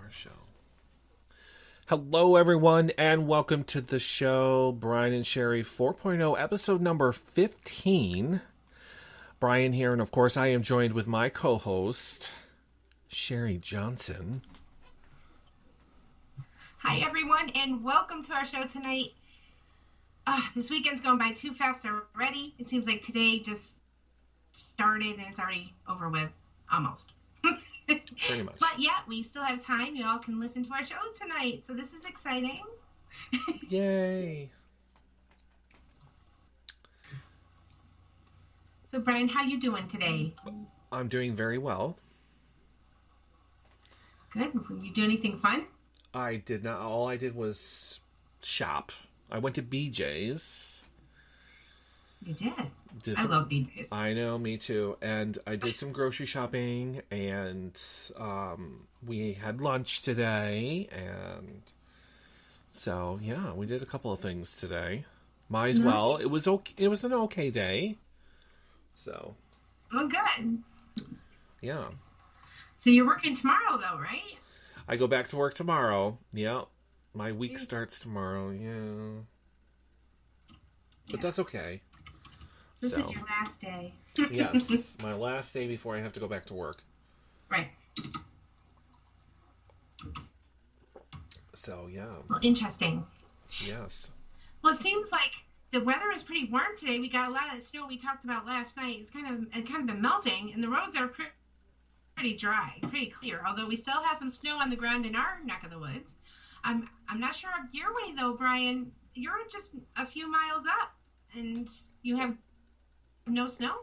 our show. Hello, everyone, and welcome to the show, Brian and Sherry 4.0, episode number 15. Brian here, and of course, I am joined with my co-host, Sherry Johnson. Hi, everyone, and welcome to our show tonight. This weekend's going by too fast already. It seems like today just started and it's already over with, almost. Pretty much. But yeah, we still have time. You all can listen to our show tonight, so this is exciting. Yay. So, Brian, how you doing today? I'm doing very well. Good. Did you do anything fun? I did not. All I did was shop. I went to BJ's. You did. I love BJ's. I know, me too. And I did some grocery shopping, and we had lunch today, and so yeah, we did a couple of things today. Might as well. It was okay. It was an okay day. So. Well, good. Yeah. So you're working tomorrow, though, right? I go back to work tomorrow. Yeah. My week starts tomorrow. Yeah. But that's okay. So this is your last day. Yes, my last day before I have to go back to work. Right. So, yeah. Well, interesting. Yes. Well, it seems like the weather is pretty warm today. We got a lot of snow we talked about last night. It's kind of been melting, and the roads are pretty dry, pretty clear. Although we still have some snow on the ground in our neck of the woods. I'm not sure of your way though, Brian. You're just a few miles up, and you have no snow?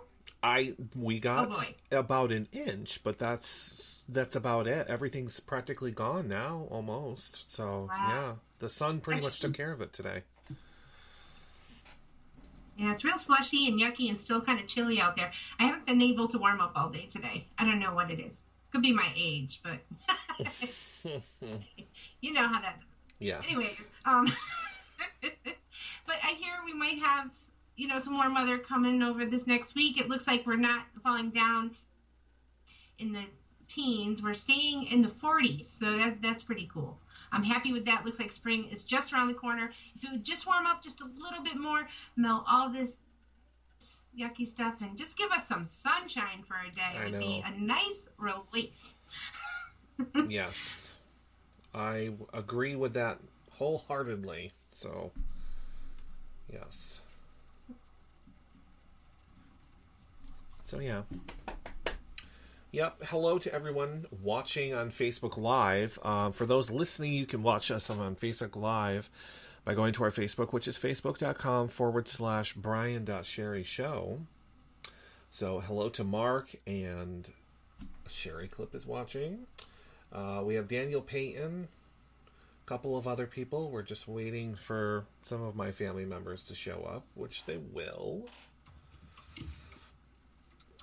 We got about an inch, but that's about it. Everything's practically gone now, almost. So, yeah, the sun pretty much took care of it today. Yeah, it's real slushy and yucky and still kind of chilly out there. I haven't been able to warm up all day today. I don't know what it is. Could be my age, but you know how that goes. Yes. Anyways, but I hear we might have, some warm weather coming over this next week. It looks like we're not falling down in the teens. We're staying in the 40s, so that's pretty cool. I'm happy with that. Looks like spring is just around the corner. If it would just warm up just a little bit more, melt all this yucky stuff, and just give us some sunshine for a day, it would be a nice relief. Yes. I agree with that wholeheartedly. So, yes. So, yeah. Yep. Hello to everyone watching on Facebook Live. For those listening, you can watch us on Facebook Live by going to our Facebook, which is facebook.com/Brian.SherryShow. So, hello to Mark, and Sherry Clip is watching. We have Daniel Payton, a couple of other people. We're just waiting for some of my family members to show up, which they will.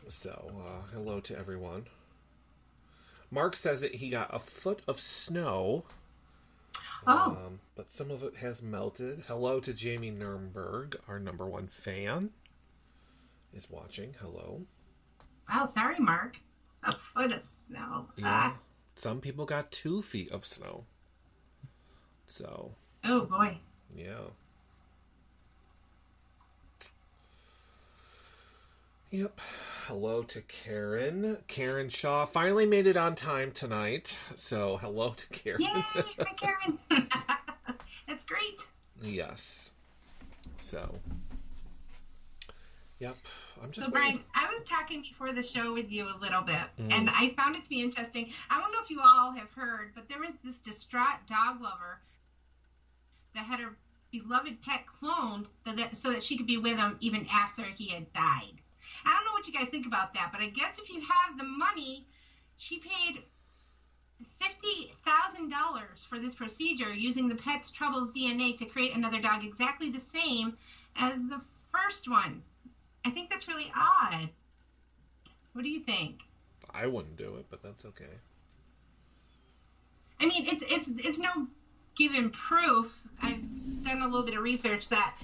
So, hello to everyone. Mark says that he got a foot of snow. But some of it has melted. Hello to Jamie Nurnberg, our number one fan, is watching. Hello. Wow, sorry, Mark. A foot of snow. Yeah. Some people got 2 feet of snow. So. Oh, boy. Yeah. Yep. Hello to Karen. Karen Shaw finally made it on time tonight. So, hello to Karen. Yay! Hi, Karen. That's great. Yes. So. Yep. So, Brian, I was talking before the show with you a little bit, and I found it to be interesting. I don't know if you all have heard, but there was this distraught dog lover that had her beloved pet cloned so that she could be with him even after he had died. I don't know what you guys think about that, but I guess if you have the money, she paid $50,000 for this procedure using the pet's Troubles DNA to create another dog exactly the same as the first one. I think that's really odd. What do you think? I wouldn't do it, but that's okay. I mean, it's no given proof. I've done a little bit of research that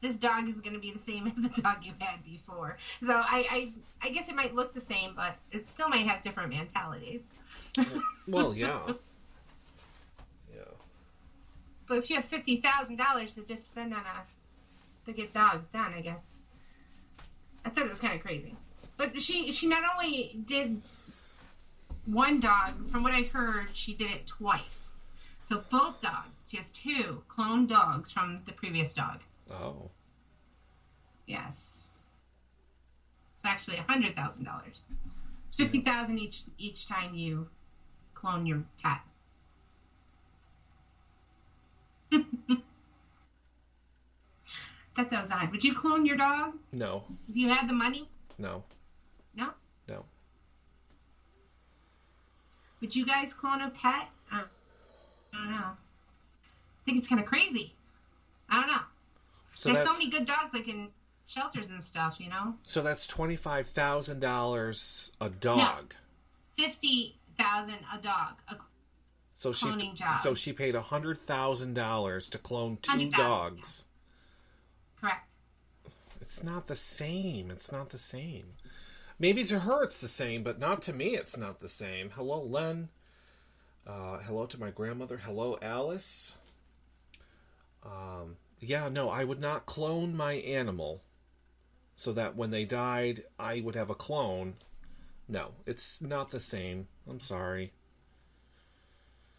this dog is going to be the same as the dog you had before. So I guess it might look the same, but it still might have different mentalities. Well, yeah. Yeah. But if you have $50,000 to just spend to get dogs done, I guess. I thought it was kind of crazy. But she not only did one dog, from what I heard, she did it twice. So both dogs. She has 2 cloned dogs from the previous dog. Oh. Yes. It's actually $100,000. $50,000 each time you clone your pet. Thought that was odd. Would you clone your dog? No. If you had the money? No. No? No. Would you guys clone a pet? I don't know. I think it's kind of crazy. I don't know. So there's so many good dogs like in shelters and stuff, you know? So that's $25,000 a dog. No, $50,000 a dog. So cloning job. So she paid $100,000 to clone 2 dogs. Yeah. Correct. It's not the same. It's not the same. Maybe to her it's the same, but not to me it's not the same. Hello, Len. Hello to my grandmother. Hello, Alice. Yeah, no, I would not clone my animal so that when they died, I would have a clone. No, it's not the same. I'm sorry.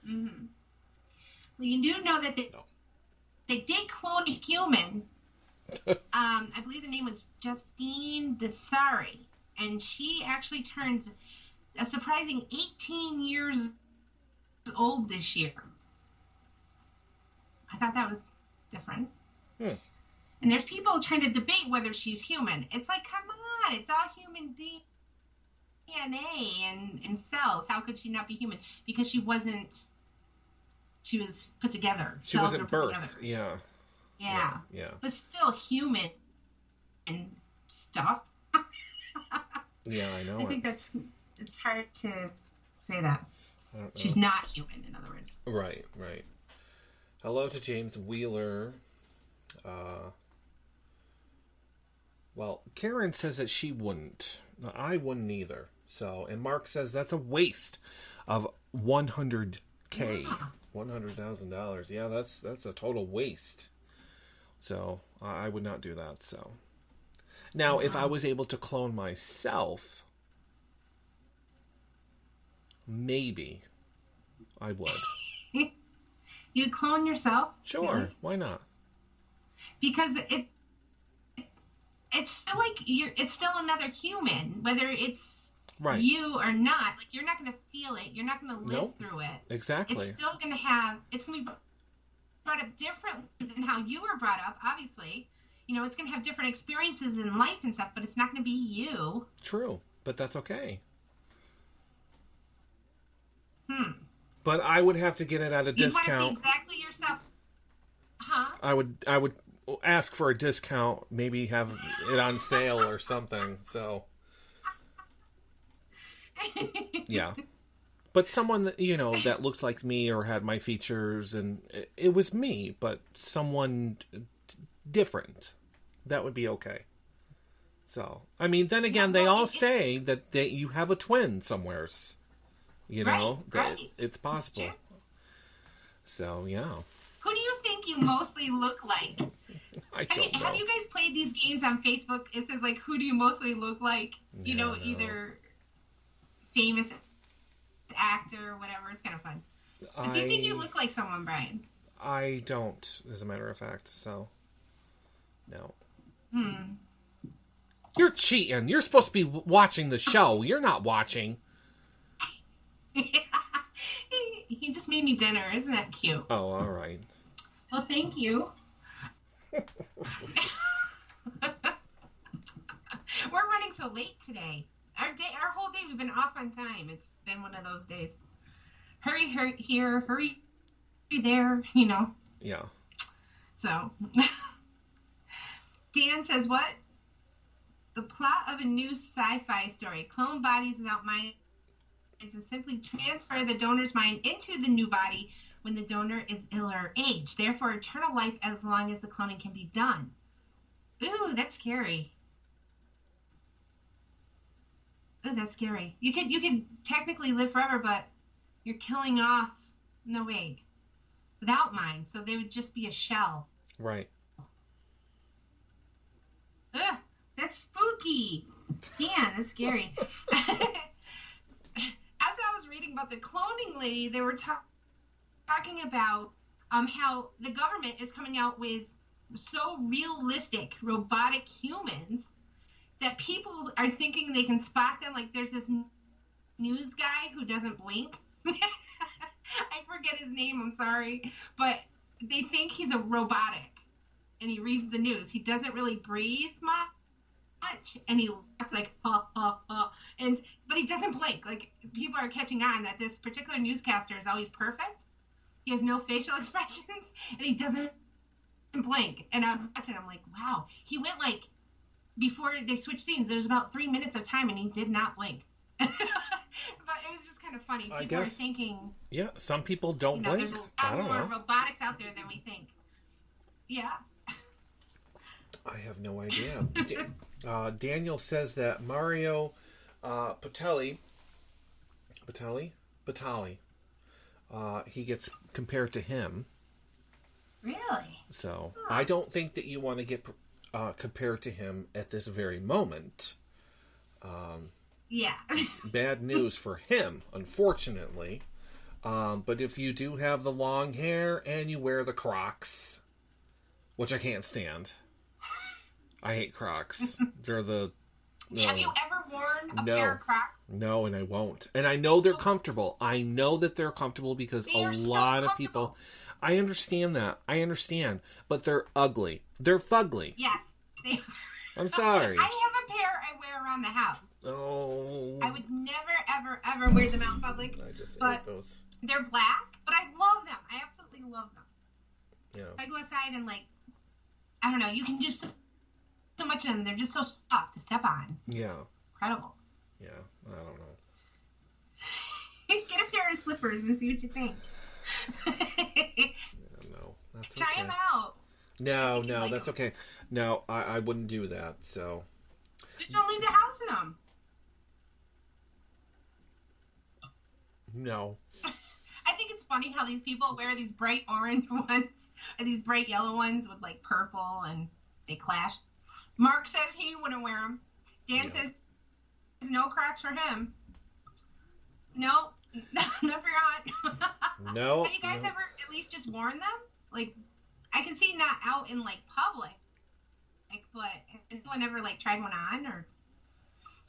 Mm-hmm. Well, you do know that they did clone a human. I believe the name was Justine Desari, and she actually turns a surprising 18 years old this year. I thought that was different. And there's people trying to debate whether she's human. It's like, come on, it's all human DNA and cells. How could she not be human? Because she was put together. She wasn't birthed. Yeah. Yeah. But still human and stuff. Yeah, I know. I think it's hard to say that. She's not human, in other words. Right. Hello to James Wheeler. Well, Karen says that she wouldn't. I wouldn't either. So, and Mark says that's a waste of $100,000. Yeah. $100,000. Yeah, that's a total waste. So, I would not do that. So, now if I was able to clone myself, maybe I would. You clone yourself? Sure. Really? Why not? Because it's still like it's still another human, whether it's you or not. Like, you're not going to feel it. You're not going to live through it. Exactly. It's still going to it's going to be brought up differently than how you were brought up, obviously. You know, it's going to have different experiences in life and stuff, but it's not going to be you. True, but that's okay. But I would have to get it at a discount. You want to see exactly yourself. Huh? I would ask for a discount, maybe have it on sale or something. So, yeah. But someone that, that looked like me or had my features, and it was me, but someone different, that would be okay. So, I mean, then again, they all say that you have a twin somewheres. It's possible. So, yeah. Who do you think you mostly look like? I don't know. Have you guys played these games on Facebook? It says, like, who do you mostly look like? No. Either famous actor or whatever. It's kind of fun. But do you think you look like someone, Brian? I don't, as a matter of fact, so no. You're cheating. You're supposed to be watching the show. You're not watching. He just made me dinner. Isn't that cute? Oh, all right. Well, thank you. We're running so late today. Our whole day, we've been off on time. It's been one of those days. Hurry here, hurry there, Yeah. So, Dan says, what? The plot of a new sci-fi story. Clone bodies without minds and simply transfer the donor's mind into the new body when the donor is ill or aged. Therefore, eternal life as long as the cloning can be done. Ooh, that's scary. Oh, that's scary. You could technically live forever, but You're killing off. No, wait. Without mine, so they would just be a shell. Right. Ugh, that's spooky. Damn, that's scary. As I was reading about the cloning lady, they were talking about how the government is coming out with so realistic robotic humans that people are thinking they can spot them. Like there's this news guy who doesn't blink. I forget his name, I'm sorry. But they think he's a robotic. And he reads the news. He doesn't really breathe much. And he laughs like, ha, ha, ha. But he doesn't blink. Like, people are catching on that this particular newscaster is always perfect. He has no facial expressions. And he doesn't blink. And I was watching, I'm like, wow. He went like, before they switched scenes, there's about 3 minutes of time, and he did not blink. But it was just kind of funny. People are thinking... Yeah, some people don't blink. There's a lot more robotics out there than we think. Yeah. I have no idea. Daniel says that Mario Batali, he gets compared to him. Really? So, I don't think that you want to get compared to him at this very moment. Yeah. Bad news for him, unfortunately. But if you do have the long hair and you wear the Crocs, which I can't stand. I hate Crocs. They're the... Have you ever worn a pair of Crocs? No, and I won't. And I know they're comfortable. I know that they're comfortable because a lot of people... I understand that. I understand. But they're ugly. They're fugly. Yes, they are. I'm sorry. I have a pair I wear around the house. Oh. I would never, ever, ever wear them out in public. I just hate those. They're black, but I love them. I absolutely love them. Yeah. If I go outside and, like, I don't know, you can do so much in them. They're just so soft to step on. Yeah. Incredible. Yeah, I don't know. Get a pair of slippers and see what you think. No, that's Try okay. them out. No, that's okay. No, I wouldn't do that, so. Just don't leave the house in them. No. I think it's funny how these people wear these bright orange ones and these bright yellow ones with like purple and they clash. Mark says he wouldn't wear them. Dan says there's no Crocs for him. No, not for your aunt. No. Have you guys ever at least just worn them? Like, I can see not out in like public, like, but has anyone ever like tried one on, or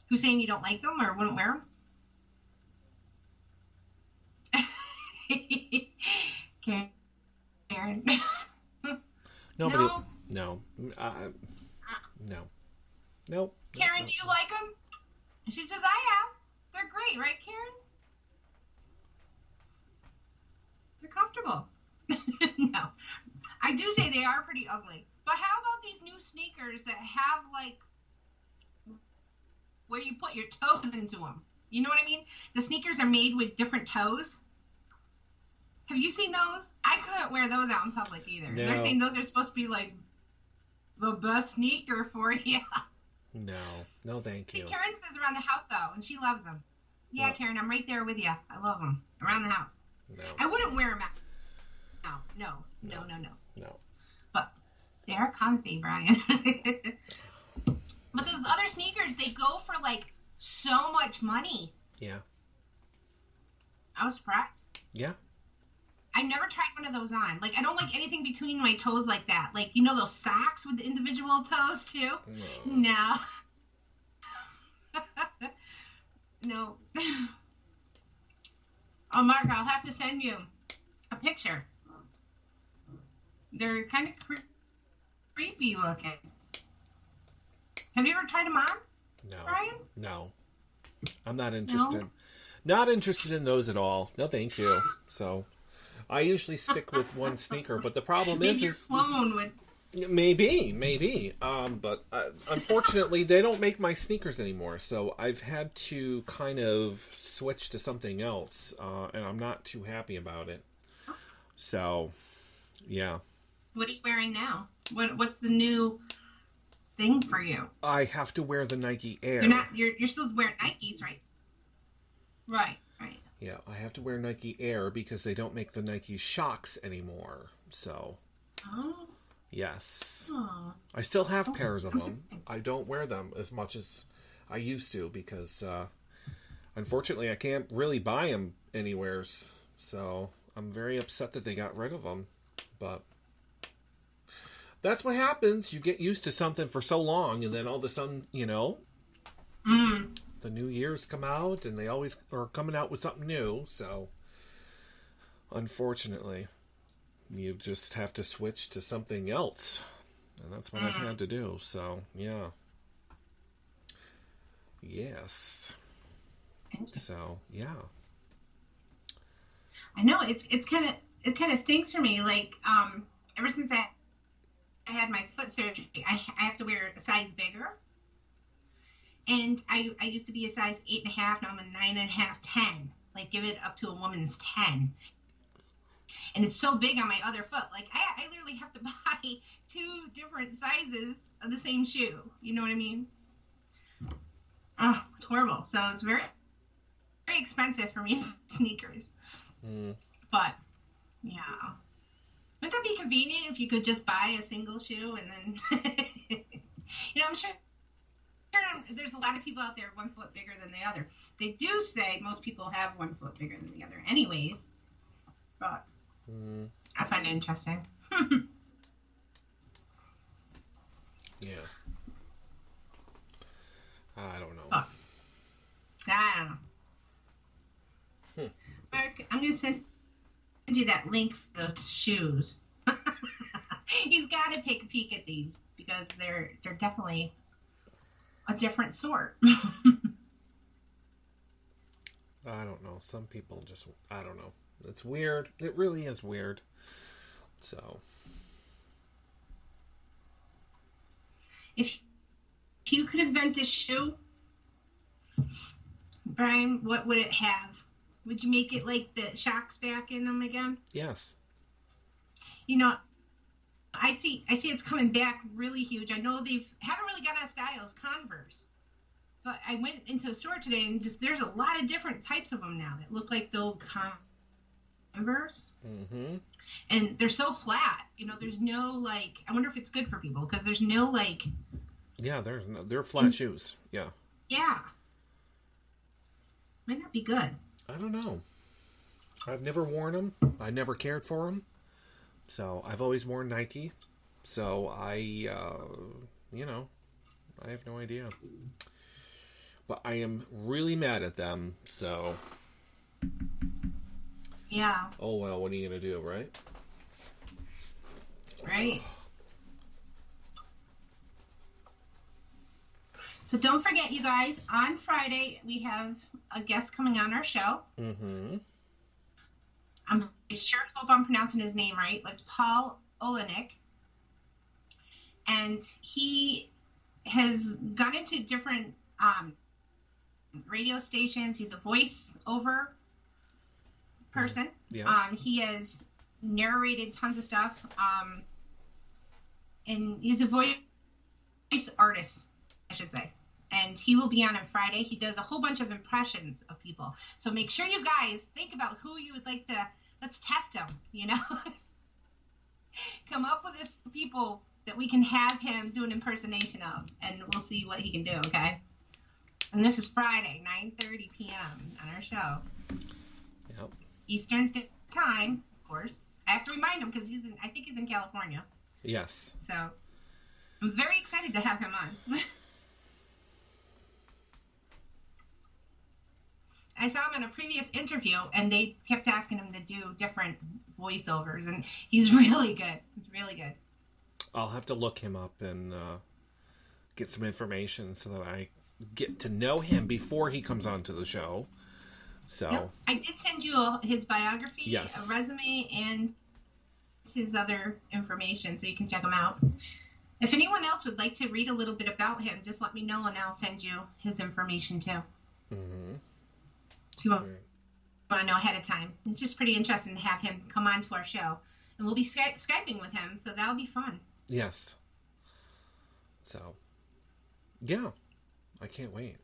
who's saying you don't like them or wouldn't wear them? Karen. Nobody. No. Nope. Karen, do you like them? She says, I have. They're great, right, Karen? They're comfortable. No. I do say they are pretty ugly. But how about these new sneakers that have, like, where you put your toes into them? You know what I mean? The sneakers are made with different toes. Have you seen those? I couldn't wear those out in public either. No. They're saying those are supposed to be, like, the best sneaker for you. No, thank you. See, Karen says around the house, though, and she loves them. Yeah, What? Karen, I'm right there with you. I love them. Around the house. No. I wouldn't wear them out. No. But they're comfy, Brian. But those other sneakers, they go for, like, so much money. Yeah. I was surprised. Yeah. I never tried one of those on. Like, I don't like anything between my toes like that. Like, you know those socks with the individual toes, too? No. No. Oh, Mark, I'll have to send you a picture. They're kind of creepy looking. Have you ever tried them on? No. Brian? No. I'm not interested. No? Not interested in those at all. No, thank you. So, I usually stick with one sneaker, but the problem Maybe is your clone would. Maybe. But unfortunately, they don't make my sneakers anymore, so I've had to kind of switch to something else, and I'm not too happy about it. So, yeah. What are you wearing now? What's the new thing for you? I have to wear the Nike Air. You're still wearing Nikes, right? Right. Yeah, I have to wear Nike Air because they don't make the Nike Shocks anymore. So, Oh. yes. Oh. I still have pairs of them. I don't wear them as much as I used to because, unfortunately, I can't really buy them anywheres. So, I'm very upset that they got rid of them. But that's what happens. You get used to something for so long, and then all of a sudden, the new years come out, and they always are coming out with something new. So, unfortunately, you just have to switch to something else. And that's what I've had to do. So, yeah. Yes. So, yeah. I know it kind of stinks for me. Like, ever since I had my foot surgery, I have to wear a size bigger. And I used to be a size 8.5, now I'm a 9.5, 10. Like, give it up to a woman's 10. And it's so big on my other foot. Like, I literally have to buy 2 different sizes of the same shoe. You know what I mean? Oh, it's horrible. So it's very, very expensive for me, sneakers. But, yeah. Wouldn't that be convenient if you could just buy a single shoe and then, I'm sure there's a lot of people out there 1 foot bigger than the other. They do say most people have 1 foot bigger than the other anyways, but I find it interesting. Yeah. I don't know. But, I don't know. Mark, I'm going to send you that link for those shoes. He's got to take a peek at these because they're definitely a different sort. I don't know. Some people just, I don't know. It's weird. It really is weird. So. If you could invent a shoe, Brian, what would it have? Would you make it like the shocks back in them again? Yes. I see it's coming back really huge. I know they haven't really got out of styles, Converse. But I went into a store today and there's a lot of different types of them now that look like the old Converse. Mm-hmm. And they're so flat. There's no I wonder if it's good for people because there's no Yeah, they're flat shoes. Yeah. Yeah. Might not be good. I don't know. I've never worn them. I never cared for them. So I've always worn Nike. So I have no idea. But I am really mad at them. So. Yeah. Oh, well, what are you going to do, right? Right. So don't forget, you guys, on Friday, we have a guest coming on our show. Mm-hmm. I sure hope I'm pronouncing his name right. It's Paul Oleynick. And he has gone into different radio stations. He's a voice-over person. Yeah. He has narrated tons of stuff. And he's a voice artist, I should say. And he will be on Friday. He does a whole bunch of impressions of people. So make sure you guys think about who you would like to, let's test him, Come up with people that we can have him do an impersonation of, and we'll see what he can do, okay? And this is Friday, 9:30 p.m. on our show. Yep. Eastern Time, of course. I have to remind him because I think he's in California. Yes. So I'm very excited to have him on. I saw him in a previous interview, and they kept asking him to do different voiceovers, and he's really good. He's really good. I'll have to look him up and get some information so that I get to know him before he comes onto the show. So yep. I did send you his biography, yes. A resume, and his other information, so you can check him out. If anyone else would like to read a little bit about him, just let me know, and I'll send you his information too. Mm-hmm. If you want to know ahead of time. It's just pretty interesting to have him come on to our show. And we'll be Skyping with him, so that'll be fun. Yes. So, yeah. I can't wait.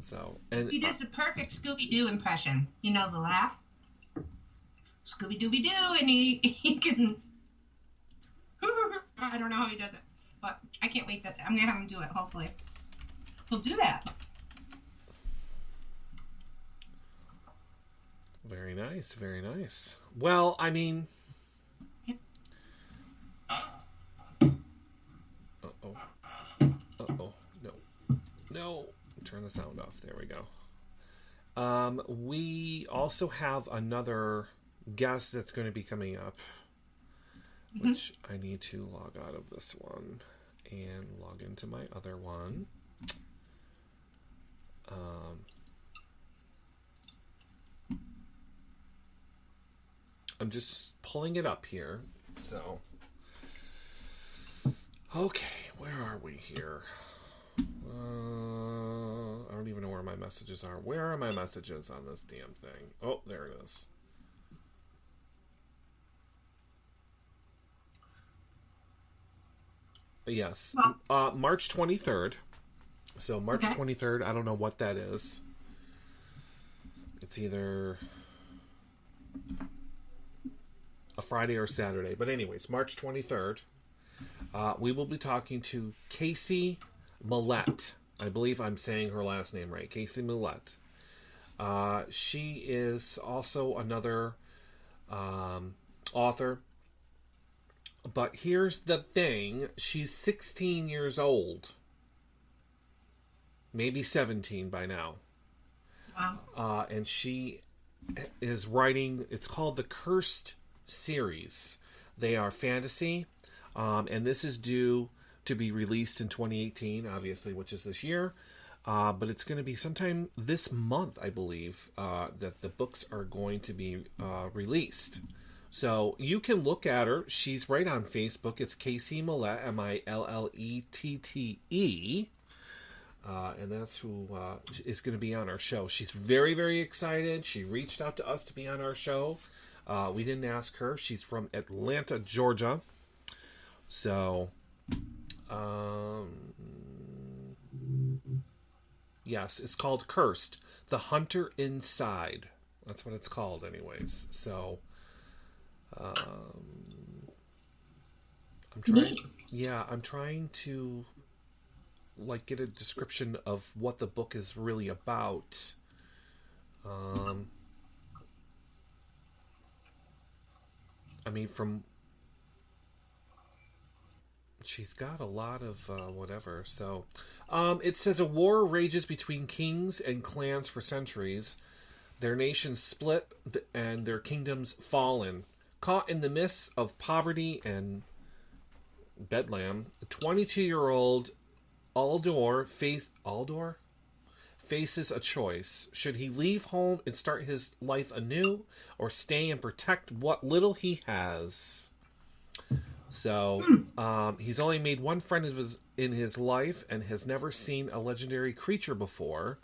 So, and He does the perfect Scooby-Doo impression. You know the laugh? Scooby-Dooby-Doo, and he can... I don't know how he does it, but I can't wait. I'm going to have him do it, hopefully. He'll do that. Very nice, very nice. Well, I mean... Uh-oh. Uh-oh. No. Turn the sound off. There we go. We also have another guest that's going to be coming up, which I need to log out of this one and log into my other one. I'm just pulling it up here. So, okay, where are we here? I don't even know where my messages are. Where are my messages on this damn thing? Oh, there it is. Yes. March 23rd. So March 23rd, I don't know what that is. It's either a Friday or Saturday. But anyways, March 23rd, we will be talking to Casey Millett. I believe I'm saying her last name right. Casey Millett. She is also another author. But here's the thing. She's 16 years old. Maybe 17 by now. Wow. And she is writing, it's called the Cursed series. They are fantasy. And this is due to be released in 2018, obviously, which is this year. But it's going to be sometime this month, I believe, that the books are going to be released. So you can look at her. She's right on Facebook. It's Casey Millett, Millettee. And that's who is going to be on our show. She's very, very excited. She reached out to us to be on our show. We didn't ask her. She's from Atlanta, Georgia. So, yes, it's called Cursed. The Hunter Inside. That's what it's called anyways. So, I'm trying to get a description of what the book is really about. She's got a lot of whatever. So, it says a war rages between kings and clans for centuries. Their nations split and their kingdoms fallen. Caught in the midst of poverty and bedlam, a 22-year-old Aldor faces a choice. Should he leave home and start his life anew, or stay and protect what little he has? So, he's only made one friend in his life and has never seen a legendary creature before.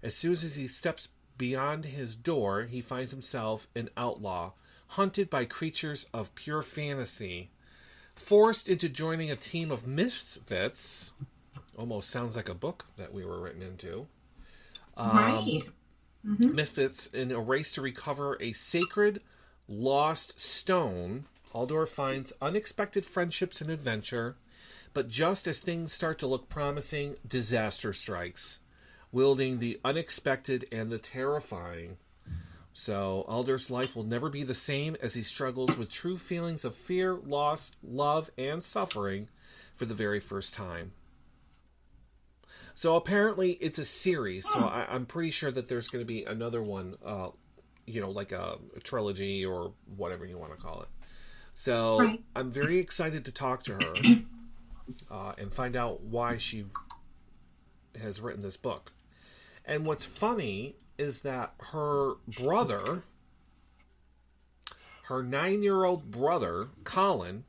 As soon as he steps beyond his door, he finds himself an outlaw, hunted by creatures of pure fantasy. Forced into joining a team of misfits, almost sounds like a book that we were written into. Right. Mm-hmm. Misfits in a race to recover a sacred lost stone. Aldor finds unexpected friendships and adventure, but just as things start to look promising, disaster strikes, wielding the unexpected and the terrifying. So, Aldor's life will never be the same as he struggles with true feelings of fear, loss, love, and suffering for the very first time. So, apparently, it's a series, so I'm pretty sure that there's going to be another one, like a trilogy or whatever you want to call it. So, right. I'm very excited to talk to her and find out why she has written this book. And what's funny is that her brother, her 9-year-old brother, Colin,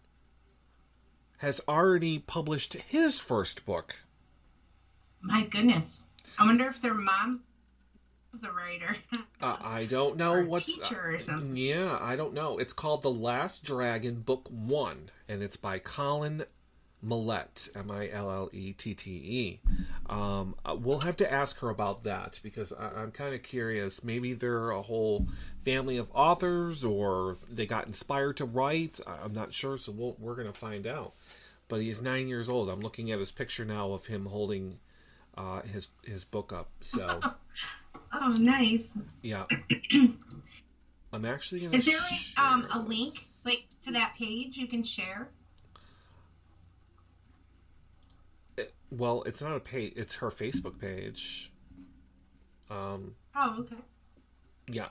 has already published his first book. My goodness. I wonder if their mom's a writer. I don't know. Or a teacher or something. Yeah, I don't know. It's called The Last Dragon, Book 1, and it's by Colin Millett, Millette. We'll have to ask her about that because I'm kind of curious. Maybe they're a whole family of authors, or they got inspired to write. I'm not sure, so we're going to find out. But he's 9 years old. I'm looking at his picture now of him holding his book up. So, oh, nice. Yeah. I'm actually going to. Is there a link to that page you can share? Well, it's not a page. It's her Facebook page. Oh, okay. Yeah.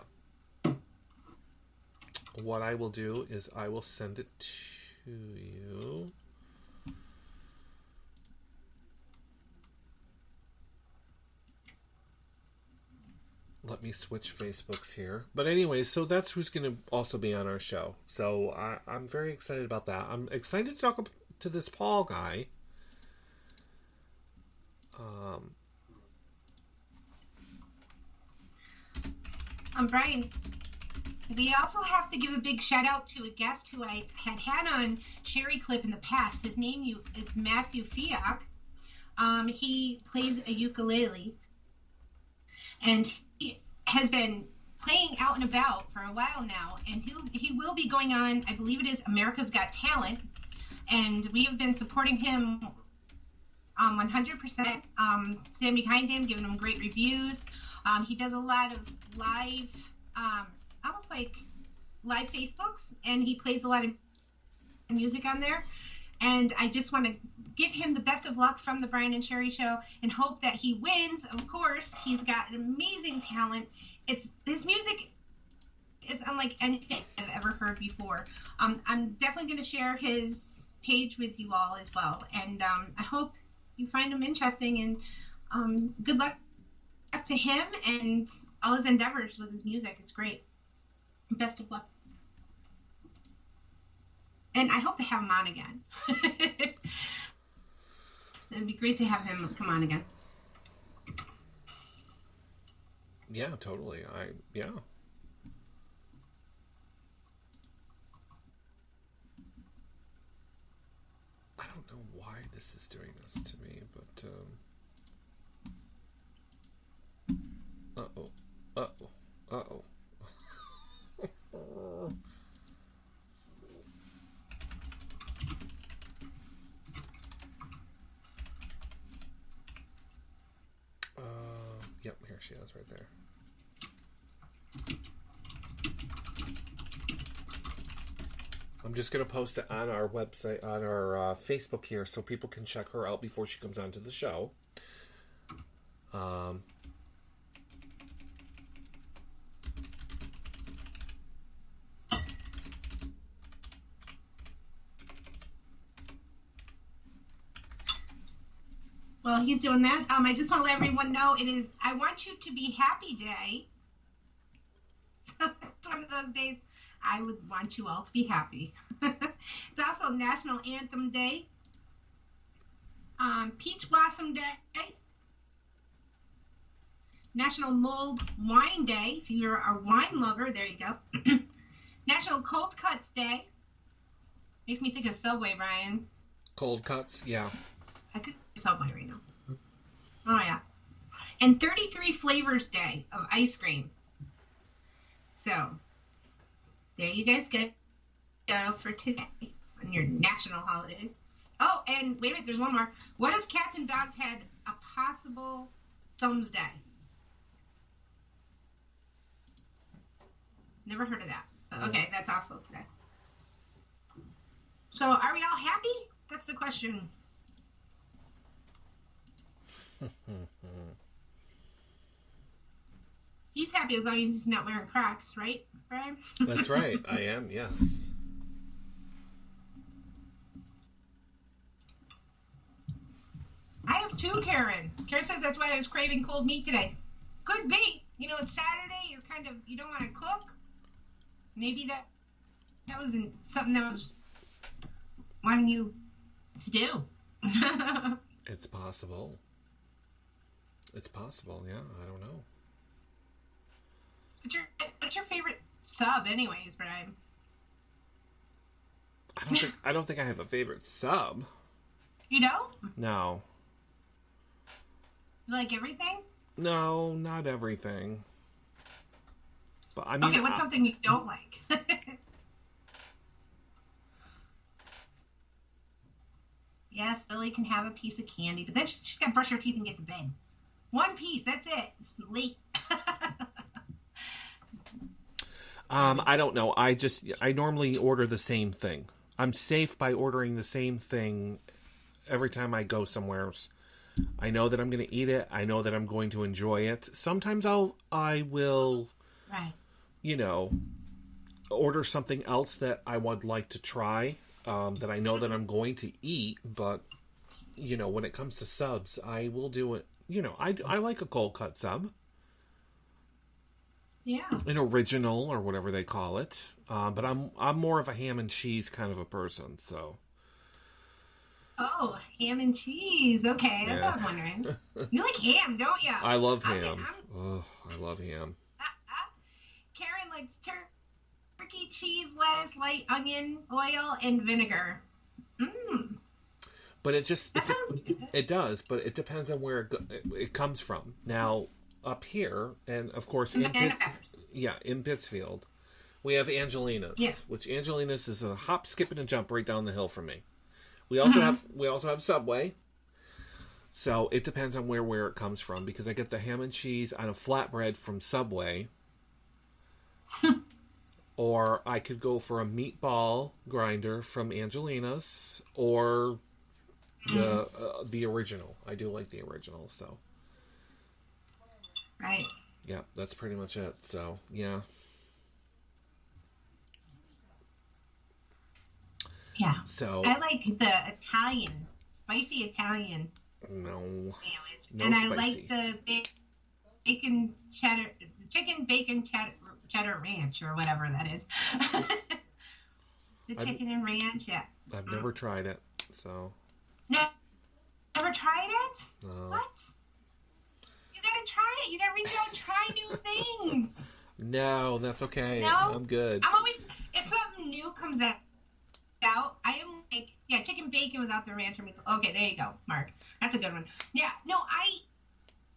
What I will do is I will send it to you. Let me switch Facebooks here. But anyway, so that's who's going to also be on our show. So I'm very excited about that. I'm excited to talk to this Paul guy. Brian, we also have to give a big shout out to a guest who I had on Sherry Clip in the past. His name is Matthew Fiak. He plays a ukulele, and he has been playing out and about for a while now. And he will be going on, I believe it is America's Got Talent, and we have been supporting him 100%. Stand behind him, giving him great reviews. He does a lot of live, almost like live Facebooks, and he plays a lot of music on there. And I just want to give him the best of luck from the Brian and Sherry Show and hope that he wins. Of course, he's got an amazing talent. His music is unlike anything I've ever heard before. I'm definitely going to share his page with you all as well. And I hope you find him interesting, and good luck to him and all his endeavors with his music. It's great. Best of luck. And I hope to have him on again. It'd be great to have him come on again. Yeah, totally. Yeah. I don't know why this is doing this to me, but Uh-oh. Yep, here she is right there. I'm just going to post it on our website, on our Facebook here, so people can check her out before she comes onto the show. Well, he's doing that. I just want to let everyone know it is I Want You to Be Happy Day. So it's one of those days I would want you all to be happy. It's also National Anthem Day, Peach Blossom Day, National Mulled Wine Day. If you're a wine lover, there you go. National Cold Cuts Day. Makes me think of Subway, Brian. Cold cuts, yeah. I could do Subway right now. Oh, yeah. And 33 Flavors Day of ice cream. So, there you guys go for today on your national holidays. Oh, and wait a minute, there's one more. What if cats and dogs had a possible thumbs day? Never heard of that. But okay, that's also today. So, are we all happy? That's the question. He's happy as long as he's not wearing Crocs, right, Brian? That's right. I am, yes. I have two, Karen. Karen says that's why I was craving cold meat today. Could be. You know, it's Saturday. You don't want to cook. Maybe that was something that was wanting you to do. It's possible. It's possible, yeah. I don't know. What's your favorite sub, anyways, Brian? I don't think I have a favorite sub. You know? No. You like everything? No, not everything. But I mean, okay, what's something you don't like? Yes, Lily can have a piece of candy, but then she's got to brush her teeth and get to bed. One piece, that's it. It's late. I don't know. I normally order the same thing. I'm safe by ordering the same thing every time I go somewhere. I know that I'm going to eat it. I know that I'm going to enjoy it. Sometimes I will, right. Order something else that I would like to try, that I know that I'm going to eat. But, when it comes to subs, I will do it. I like a cold cut sub. Yeah. An original or whatever they call it. But I'm more of a ham and cheese kind of a person, so. Oh, ham and cheese. Okay, that's what I was wondering. You like ham, don't you? I love ham. Oh, I love ham. Karen likes turkey, cheese, lettuce, light onion, oil, and vinegar. Mmm. But it just... That sounds good. It does, but it depends on where it comes from. Now, up here, and of course... in Pittsfield, we have Angelina's, which Angelina's is a hop, skip, and a jump right down the hill from me. We also have Subway. So it depends on where it comes from, because I get the ham and cheese on a flatbread from Subway. Or I could go for a meatball grinder from Angelina's, or the original. I do like the original, so. Right. Yeah, that's pretty much it. So, yeah. Yeah. So I like the spicy Italian sandwich. No and I spicy. like the chicken bacon cheddar ranch, or whatever that is. The chicken and ranch, yeah. I've never tried it, so. No, never tried it? No. What? You gotta try it. You gotta reach out and try new things. No, that's okay. No? I'm good. I'm always, if something new comes out, I am like, yeah, chicken bacon without the ranch or meatball. Okay, there you go, Mark. That's a good one. Yeah, no,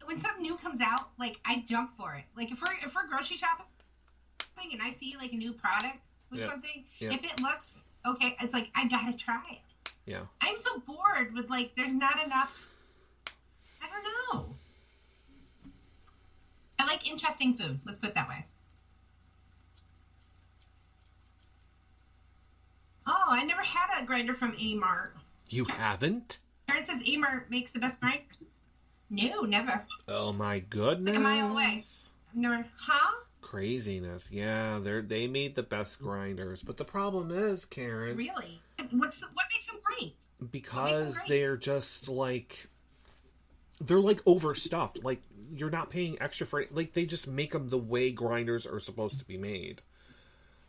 when something new comes out, like, I jump for it. Like, if we're grocery shopping and I see, like, a new product with something, if it looks okay, it's like, I gotta try it. Yeah. I'm so bored with, like, there's not enough, I don't know. I like interesting food. Let's put it that way. Oh, I never had a grinder from A-Mart. You haven't? Karen says A-Mart makes the best grinders. No, never. Oh my goodness. It's like a mile away. I've never, Craziness. Yeah, they made the best grinders. But the problem is, Karen. Really? What makes them great? Because they're just like, they're like overstuffed. Like, you're not paying extra for it. Like, they just make them the way grinders are supposed to be made.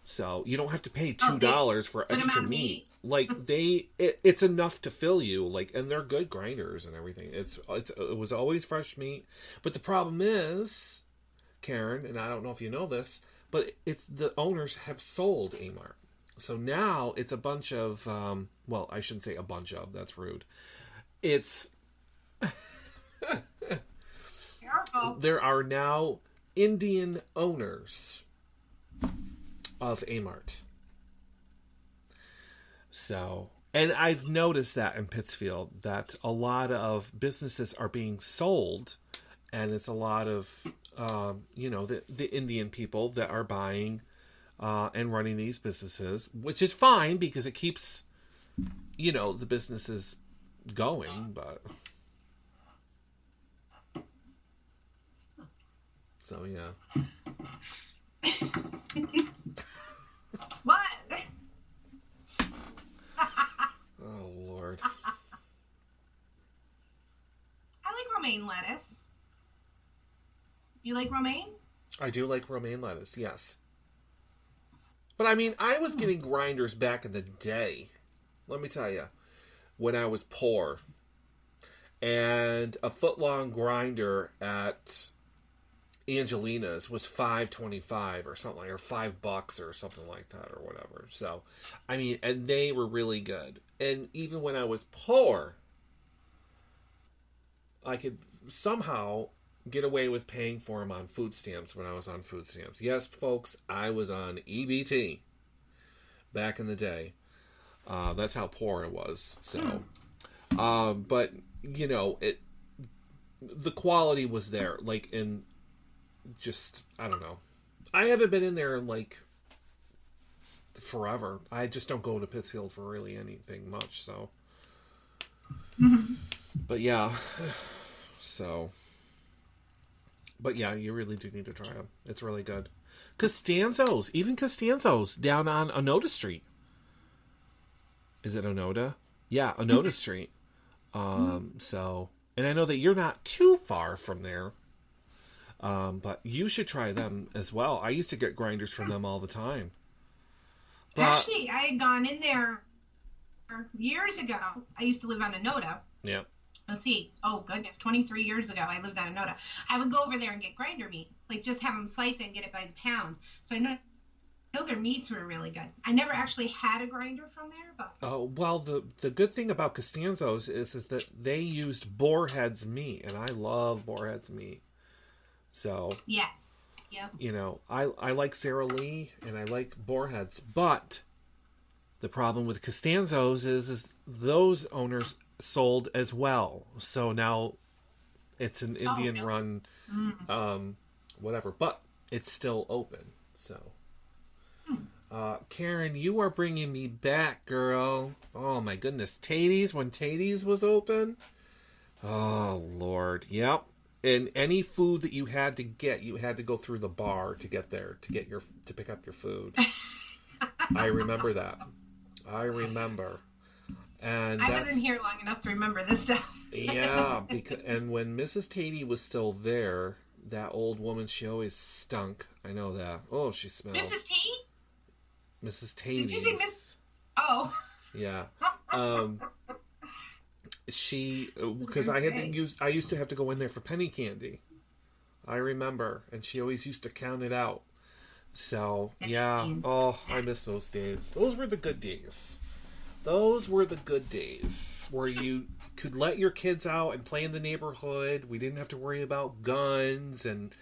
So you don't have to pay $2 for extra meat. Like, it's enough to fill you. Like, and they're good grinders and everything. It was always fresh meat. But the problem is, Karen, and I don't know if you know this, but it's the owners have sold A-Mart. So now it's a bunch of, well, I shouldn't say a bunch of. That's rude. It's Careful. There are now Indian owners of A-Mart. So, and I've noticed that in Pittsfield, that a lot of businesses are being sold, and it's a lot of, the Indian people that are buying and running these businesses, which is fine because it keeps, the businesses going, but. So, yeah. What? Oh, Lord. I like romaine lettuce. You like romaine? I do like romaine lettuce, yes. But, I mean, I was getting grinders back in the day. Let me tell you. When I was poor. And a foot-long grinder at Angelina's was $5.25 or something, or $5 or something like that, or whatever. So, I mean, and they were really good. And even when I was poor, I could somehow get away with paying for them on food stamps when I was on food stamps. Yes, folks, I was on EBT back in the day. That's how poor I was. So, but you know, the quality was there. Like, in just, I don't know. I haven't been in there like forever. I just don't go to Pittsfield for really anything much. So, but yeah, so. But yeah, you really do need to try them. It's really good. Costanzo's. Even Costanzo's down on Onoda Street. Is it Onoda? Yeah, Onoda Street. So, and I know that you're not too far from there. But you should try them as well. I used to get grinders from them all the time. But, actually, I had gone in there years ago. I used to live on Onoda. Yeah. Let's see. Oh, goodness. 23 years ago, I lived on Onoda. I would go over there and get grinder meat. Like, just have them slice it and get it by the pound. So I know their meats were really good. I never actually had a grinder from there, but... Oh, well, the good thing about Costanzo's is that they used boarhead's meat, and I love boarhead's meat. So... Yes. Yep. You know, I like Sara Lee, and I like boarheads, but the problem with Costanzo's is those owners sold as well. So now it's an Indian run, whatever, but it's still open. So, Karen, you are bringing me back, girl. Oh my goodness. Tatey's, when Tatey's was open. Oh Lord. Yep. And any food that you had to go through the bar to get there, to pick up your food. I remember that. I remember. And I wasn't here long enough to remember this stuff. Yeah, and when Mrs. Tatey was still there, that old woman, she always stunk. I know that. Oh, she smelled. Mrs. T? Mrs. Tatey. Did you say Miss? Oh. Yeah. Because I used to have to go in there for penny candy. I remember, and she always used to count it out. So yeah. Oh, I miss those days. Those were the good days. Those were the good days where you could let your kids out and play in the neighborhood. We didn't have to worry about guns and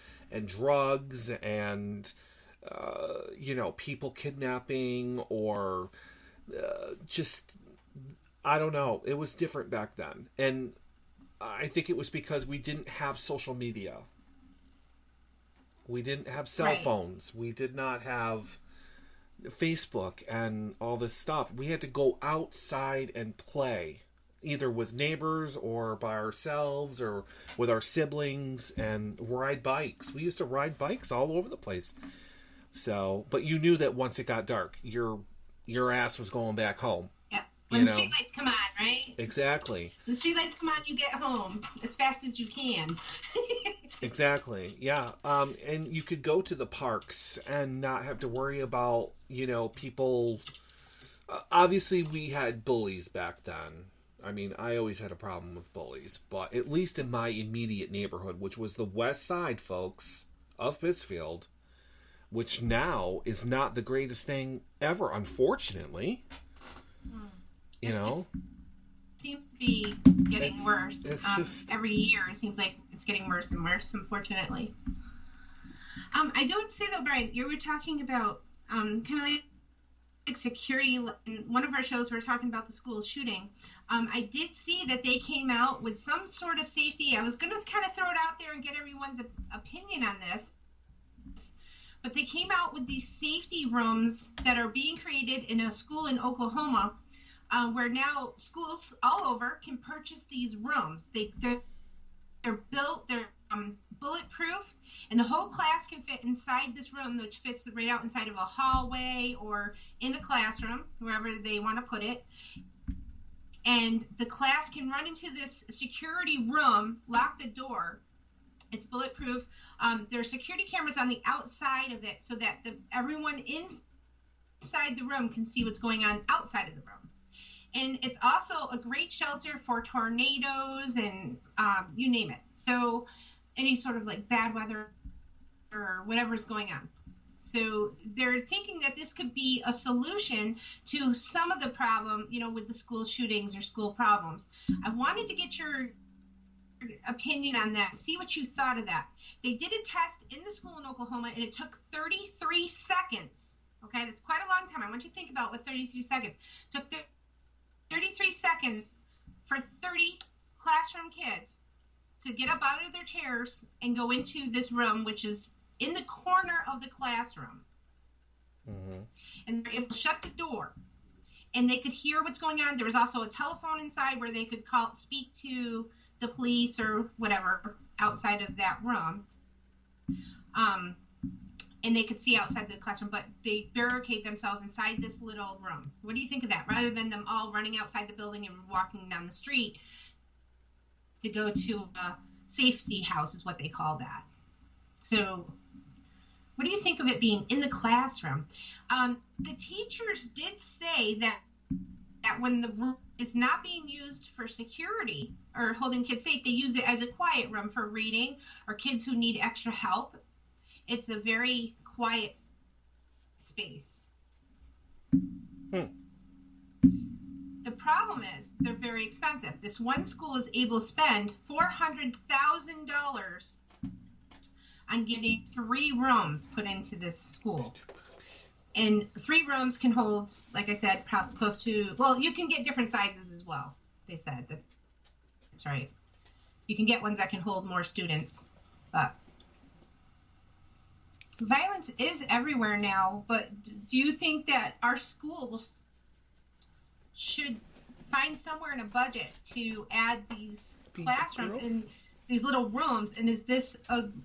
drugs and people kidnapping or just, I don't know. It was different back then. And I think it was because we didn't have social media. We didn't have cell phones. We did not have Facebook and all this stuff. We had to go outside and play, either with neighbors or by ourselves or with our siblings, and ride bikes. We used to ride bikes all over the place. So, but you knew that once it got dark, your ass was going back home. Yep. When the streetlights come on, right? Exactly. The streetlights come on, you get home as fast as you can. Exactly. Yeah. And you could go to the parks and not have to worry about, people. Obviously, we had bullies back then. I mean, I always had a problem with bullies, but at least in my immediate neighborhood, which was the west side, folks, of Pittsfield, which now is not the greatest thing ever, unfortunately. Seems to be getting worse. It's just every year. It seems like it's getting worse and worse, unfortunately. I don't say though, Brian. You were talking about kind of like security. In one of our shows, we were talking about the school shooting. I did see that they came out with some sort of safety. I was going to kind of throw it out there and get everyone's opinion on this. But they came out with these safety rooms that are being created in a school in Oklahoma, where now schools all over can purchase these rooms. They're built, they're bulletproof, and the whole class can fit inside this room, which fits right out inside of a hallway or in a classroom, wherever they want to put it. And the class can run into this security room, lock the door. It's bulletproof. There are security cameras on the outside of it so that everyone inside the room can see what's going on outside of the room. And it's also a great shelter for tornadoes and you name it. So any sort of like bad weather or whatever's going on. So they're thinking that this could be a solution to some of the problem, with the school shootings or school problems. I wanted to get your opinion on that. See what you thought of that. They did a test in the school in Oklahoma, and it took 33 seconds. Okay, that's quite a long time. I want you to think about what 33 seconds. It took 33 seconds for 30 classroom kids to get up out of their chairs and go into this room, which is in the corner of the classroom. Mm-hmm. And they're able to shut the door. And they could hear what's going on. There was also a telephone inside where they could speak to the police or whatever outside of that room. And they could see outside the classroom, but they barricade themselves inside this little room. What do you think of that? Rather than them all running outside the building and walking down the street to go to a safety house is what they call that. So what do you think of it being in the classroom? The teachers did say that when the room is not being used for security or holding kids safe, they use it as a quiet room for reading or kids who need extra help. It's a very quiet space. The problem is they're very expensive. This one school is able to spend $400,000 on getting 3 rooms put into this school. And 3 rooms can hold, like I said, close to, well, you can get different sizes as well, they said. That's right. You can get ones that can hold more students. But violence is everywhere now, but do you think that our schools should find somewhere in a budget to add these classrooms in these little rooms? And is this something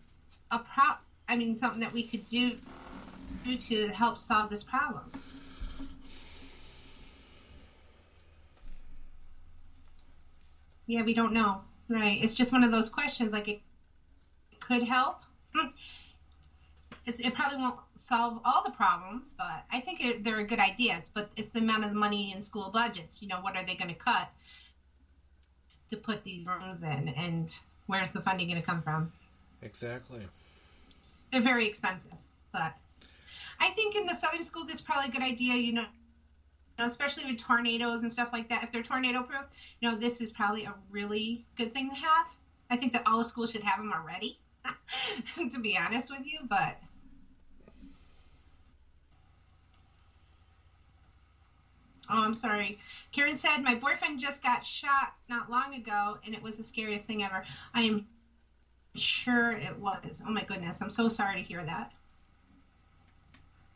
that we could do to help solve this problem? Yeah, we don't know. Right. It's just one of those questions, like it could help. It probably won't solve all the problems, but I think they're good ideas. But it's the amount of money in school budgets. What are they going to cut to put these rooms in, and where's the funding going to come from? Exactly. They're very expensive, but I think in the southern schools it's probably a good idea. Especially with tornadoes and stuff like that. If they're tornado proof, this is probably a really good thing to have. I think that all the schools should have them already, to be honest with you, but. Oh, I'm sorry. Karen said, my boyfriend just got shot not long ago, and it was the scariest thing ever. I am sure it was. Oh, my goodness. I'm so sorry to hear that.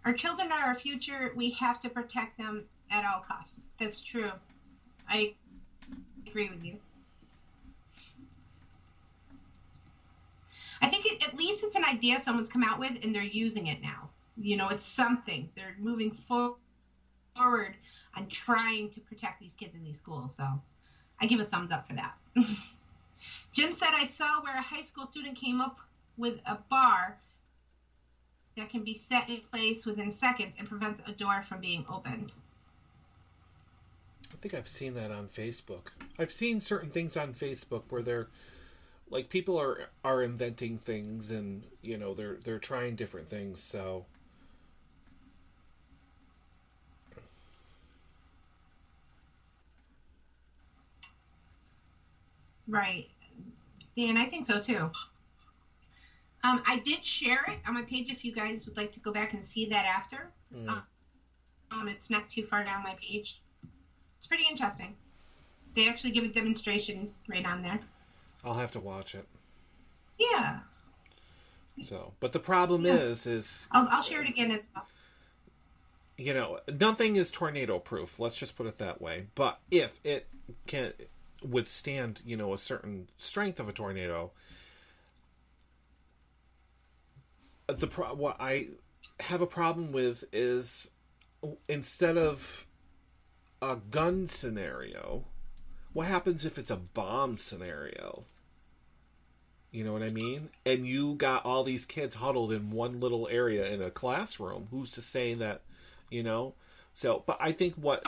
Our children are our future. We have to protect them at all costs. That's true. I agree with you. I think at least it's an idea someone's come out with, and they're using it now. It's something. They're moving forward on trying to protect these kids in these schools. So I give a thumbs up for that. Jim said, I saw where a high school student came up with a bar that can be set in place within seconds and prevents a door from being opened. I think I've seen that on Facebook. I've seen certain things on Facebook where they're like people are inventing things, and they're trying different things. So right, Dan, I think so too. I did share it on my page if you guys would like to go back and see that after. It's not too far down my page. It's pretty interesting. They actually give a demonstration right on there. I'll have to watch it. Yeah. So, but the problem is I'll share it again as well. Nothing is tornado proof. Let's just put it that way. But if it can withstand, a certain strength of a tornado, what I have a problem with is instead of a gun scenario, what happens if it's a bomb scenario? You know what I mean? And you got all these kids huddled in one little area in a classroom. Who's to say that, So, but I think what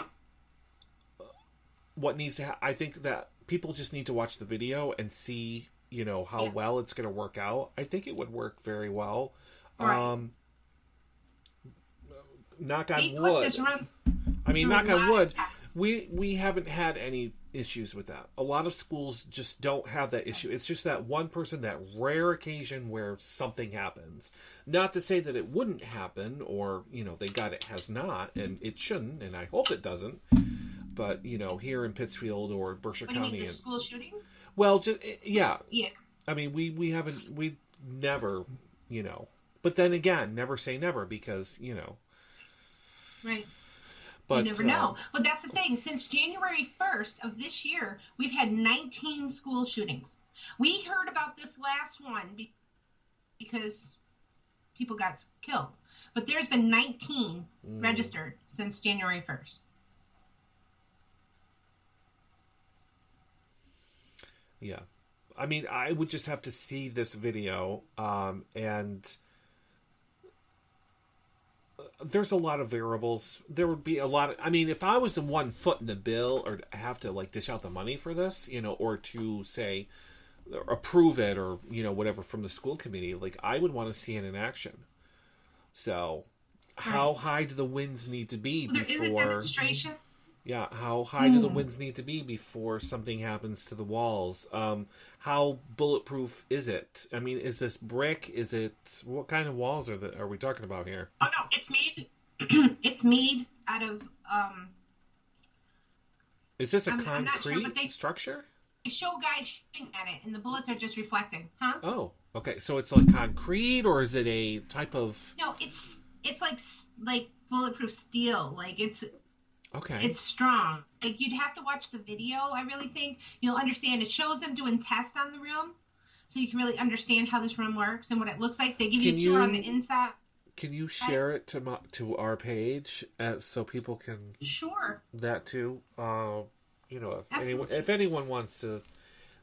needs to I think that people just need to watch the video and see, how well it's going to work out. I think it would work very well. Right. Knock on wood. I mean, knock on wood, tests. we haven't had any issues with that. A lot of schools just don't have that issue. It's just that one person, that rare occasion where something happens. Not to say that it wouldn't happen, or, they got it has not, and it shouldn't, and I hope it doesn't. But, here in Pittsfield or Berkshire County. You mean the school shootings? Well, yeah. Yeah. I mean, we've never, But then again, never say never, because, Right. But, you never know. But that's the thing. Since January 1st of this year, we've had 19 school shootings. We heard about this last one because people got killed. But there's been 19 registered since January 1st. Yeah. I mean, I would just have to see this video, and there's a lot of variables. There would be a lot of, I mean, if I was the one footing the bill, or have to dish out the money for this, or to say, approve it, or, whatever from the school committee, I would want to see it in action. So, how high do the winds need to be before... There is a demonstration. Yeah, how high do the winds need to be before something happens to the walls? How bulletproof is it? I mean, is this brick? Is it... What kind of walls are we talking about here? Oh, no, it's made... it's made out of... Is this a concrete structure? They show guys shooting at it, and the bullets are just reflecting. Huh? Oh, okay. So it's like concrete, or is it a type of... No, it's like bulletproof steel. It's... Okay. It's strong. You'd have to watch the video, I really think. You'll understand. It shows them doing tests on the room, so you can really understand how this room works and what it looks like. They give you a tour on the inside. Can you share it to our page so people can... Sure. That too. If anyone wants to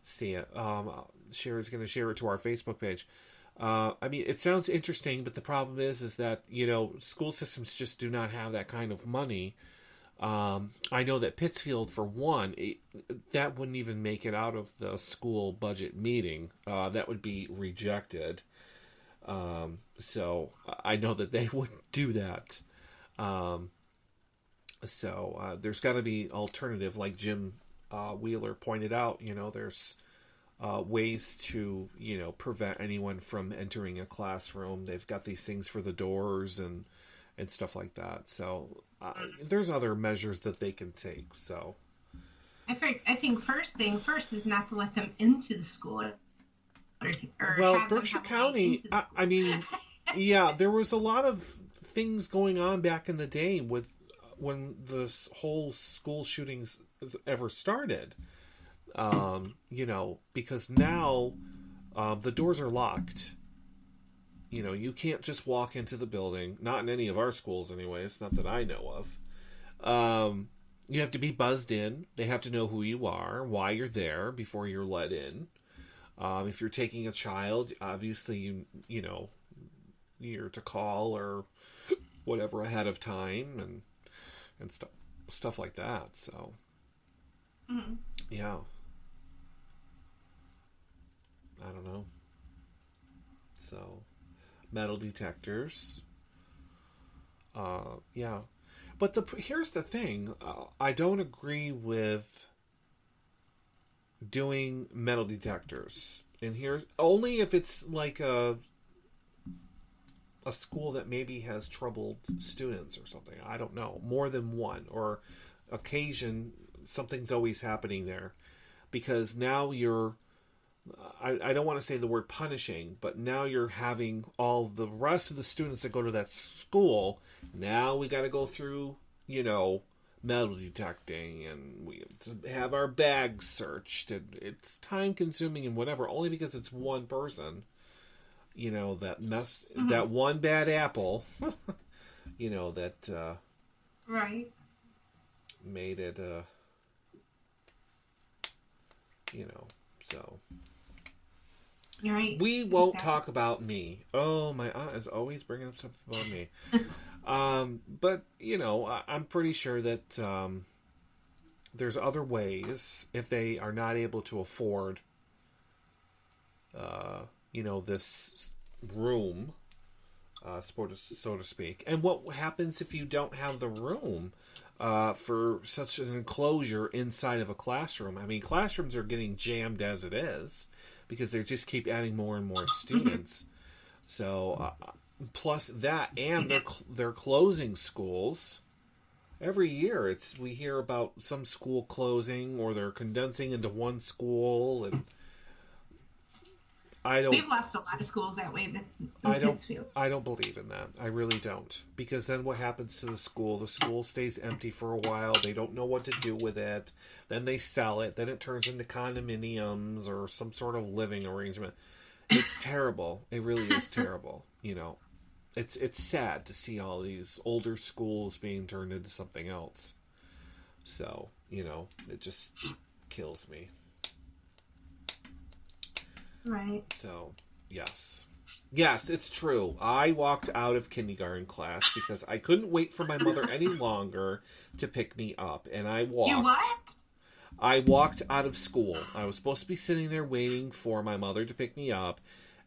see it, Sherry's going to share it to our Facebook page. I mean, it sounds interesting, but the problem is that, school systems just do not have that kind of money. I know that Pittsfield, for one, that wouldn't even make it out of the school budget meeting. That would be rejected. So I know that they wouldn't do that. So there's got to be alternative, like Jim Wheeler pointed out. There's ways to prevent anyone from entering a classroom. They've got these things for the doors and stuff like that. So there's other measures that they can take. So I think first is not to let them into the school. Berkshire County, I mean, yeah, there was a lot of things going on back in the day with when this whole school shootings ever started. Because now the doors are locked. You can't just walk into the building. Not in any of our schools, anyways. Not that I know of. You have to be buzzed in. They have to know who you are, why you're there, before you're let in. If you're taking a child, obviously you're to call or whatever ahead of time and stuff like that. So, yeah. I don't know. So, metal detectors. Yeah. But here's the thing. I don't agree with doing metal detectors. And here's only if it's like a school that maybe has troubled students or something. I don't know. More than one. Or occasion, something's always happening there. Because now you're... I don't want to say the word punishing, but now you're having all the rest of the students that go to that school. Now we got to go through, metal detecting, and we have our bags searched. And it's time consuming and whatever, only because it's one person, that one bad apple, that right made it, so. You're right. We won't talk about me. Oh, my aunt is always bringing up something about me. But, I'm pretty sure that there's other ways, if they are not able to afford, this room, so to speak. And what happens if you don't have the room? for such an enclosure inside of a classroom. I mean, classrooms are getting jammed as it is because they just keep adding more and more students. So, plus that, and they're closing schools. Every year, we hear about some school closing, or they're condensing into one school, and we've lost a lot of schools that way. I don't believe in that. I really don't, because then what happens to the school? The school stays empty for a while. They don't know what to do with it. Then they sell it. Then it turns into condominiums or some sort of living arrangement. It's terrible. It really is terrible. You know. It's sad to see all these older schools being turned into something else. So, you know, it just kills me. Right. So, yes. Yes, it's true. I walked out of kindergarten class because I couldn't wait for my mother any longer to pick me up. And I walked. You what? I walked out of school. I was supposed to be sitting there waiting for my mother to pick me up.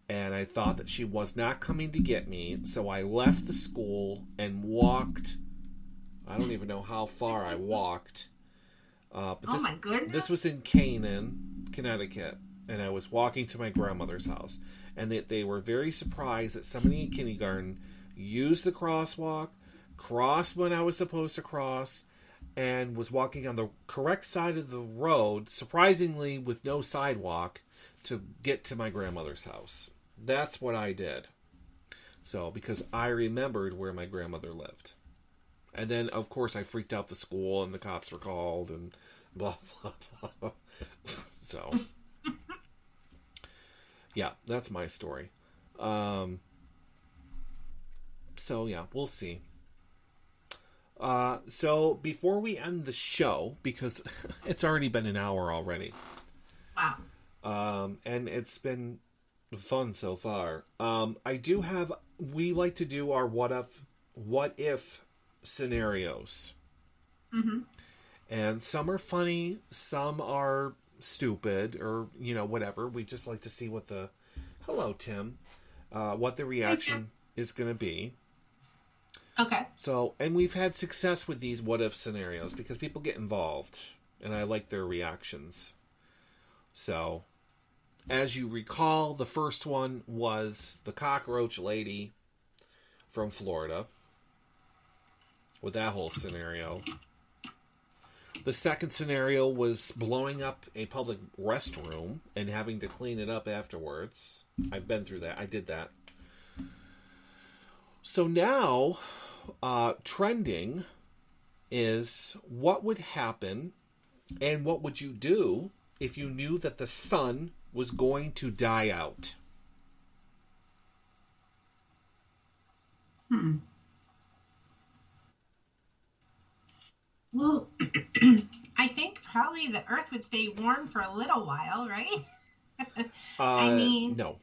And I thought that she was not coming to get me, so I left the school and walked. I don't even know how far I walked. But my goodness. This was in Canaan, Connecticut, and I was walking to my grandmother's house. And they were very surprised that somebody in kindergarten used the crosswalk, crossed when I was supposed to cross, and was walking on the correct side of the road, surprisingly with no sidewalk, to get to my grandmother's house. That's what I did. So, because I remembered where my grandmother lived. And then, of course, I freaked out the school and the cops were called and blah, blah, blah. So, yeah, that's my story. So, yeah, we'll see. So, before we end the show, because it's already been an hour already. Wow. And it's been fun so far. We like to do our what if scenarios. Mm-hmm. And some are funny, some are stupid, or, you know, whatever. We just like to see what hello, Tim, what the reaction is going to be. Okay. So, and we've had success with these what if scenarios because people get involved, and I like their reactions. So, as you recall, the first one was the cockroach lady from Florida, with that whole scenario. The second scenario was blowing up a public restroom and having to clean it up afterwards. I've been through that. I did that. So now, trending is what would happen and what would you do if you knew that the sun was going to die out? Well, I think probably the Earth would stay warm for a little while, right? I mean... No.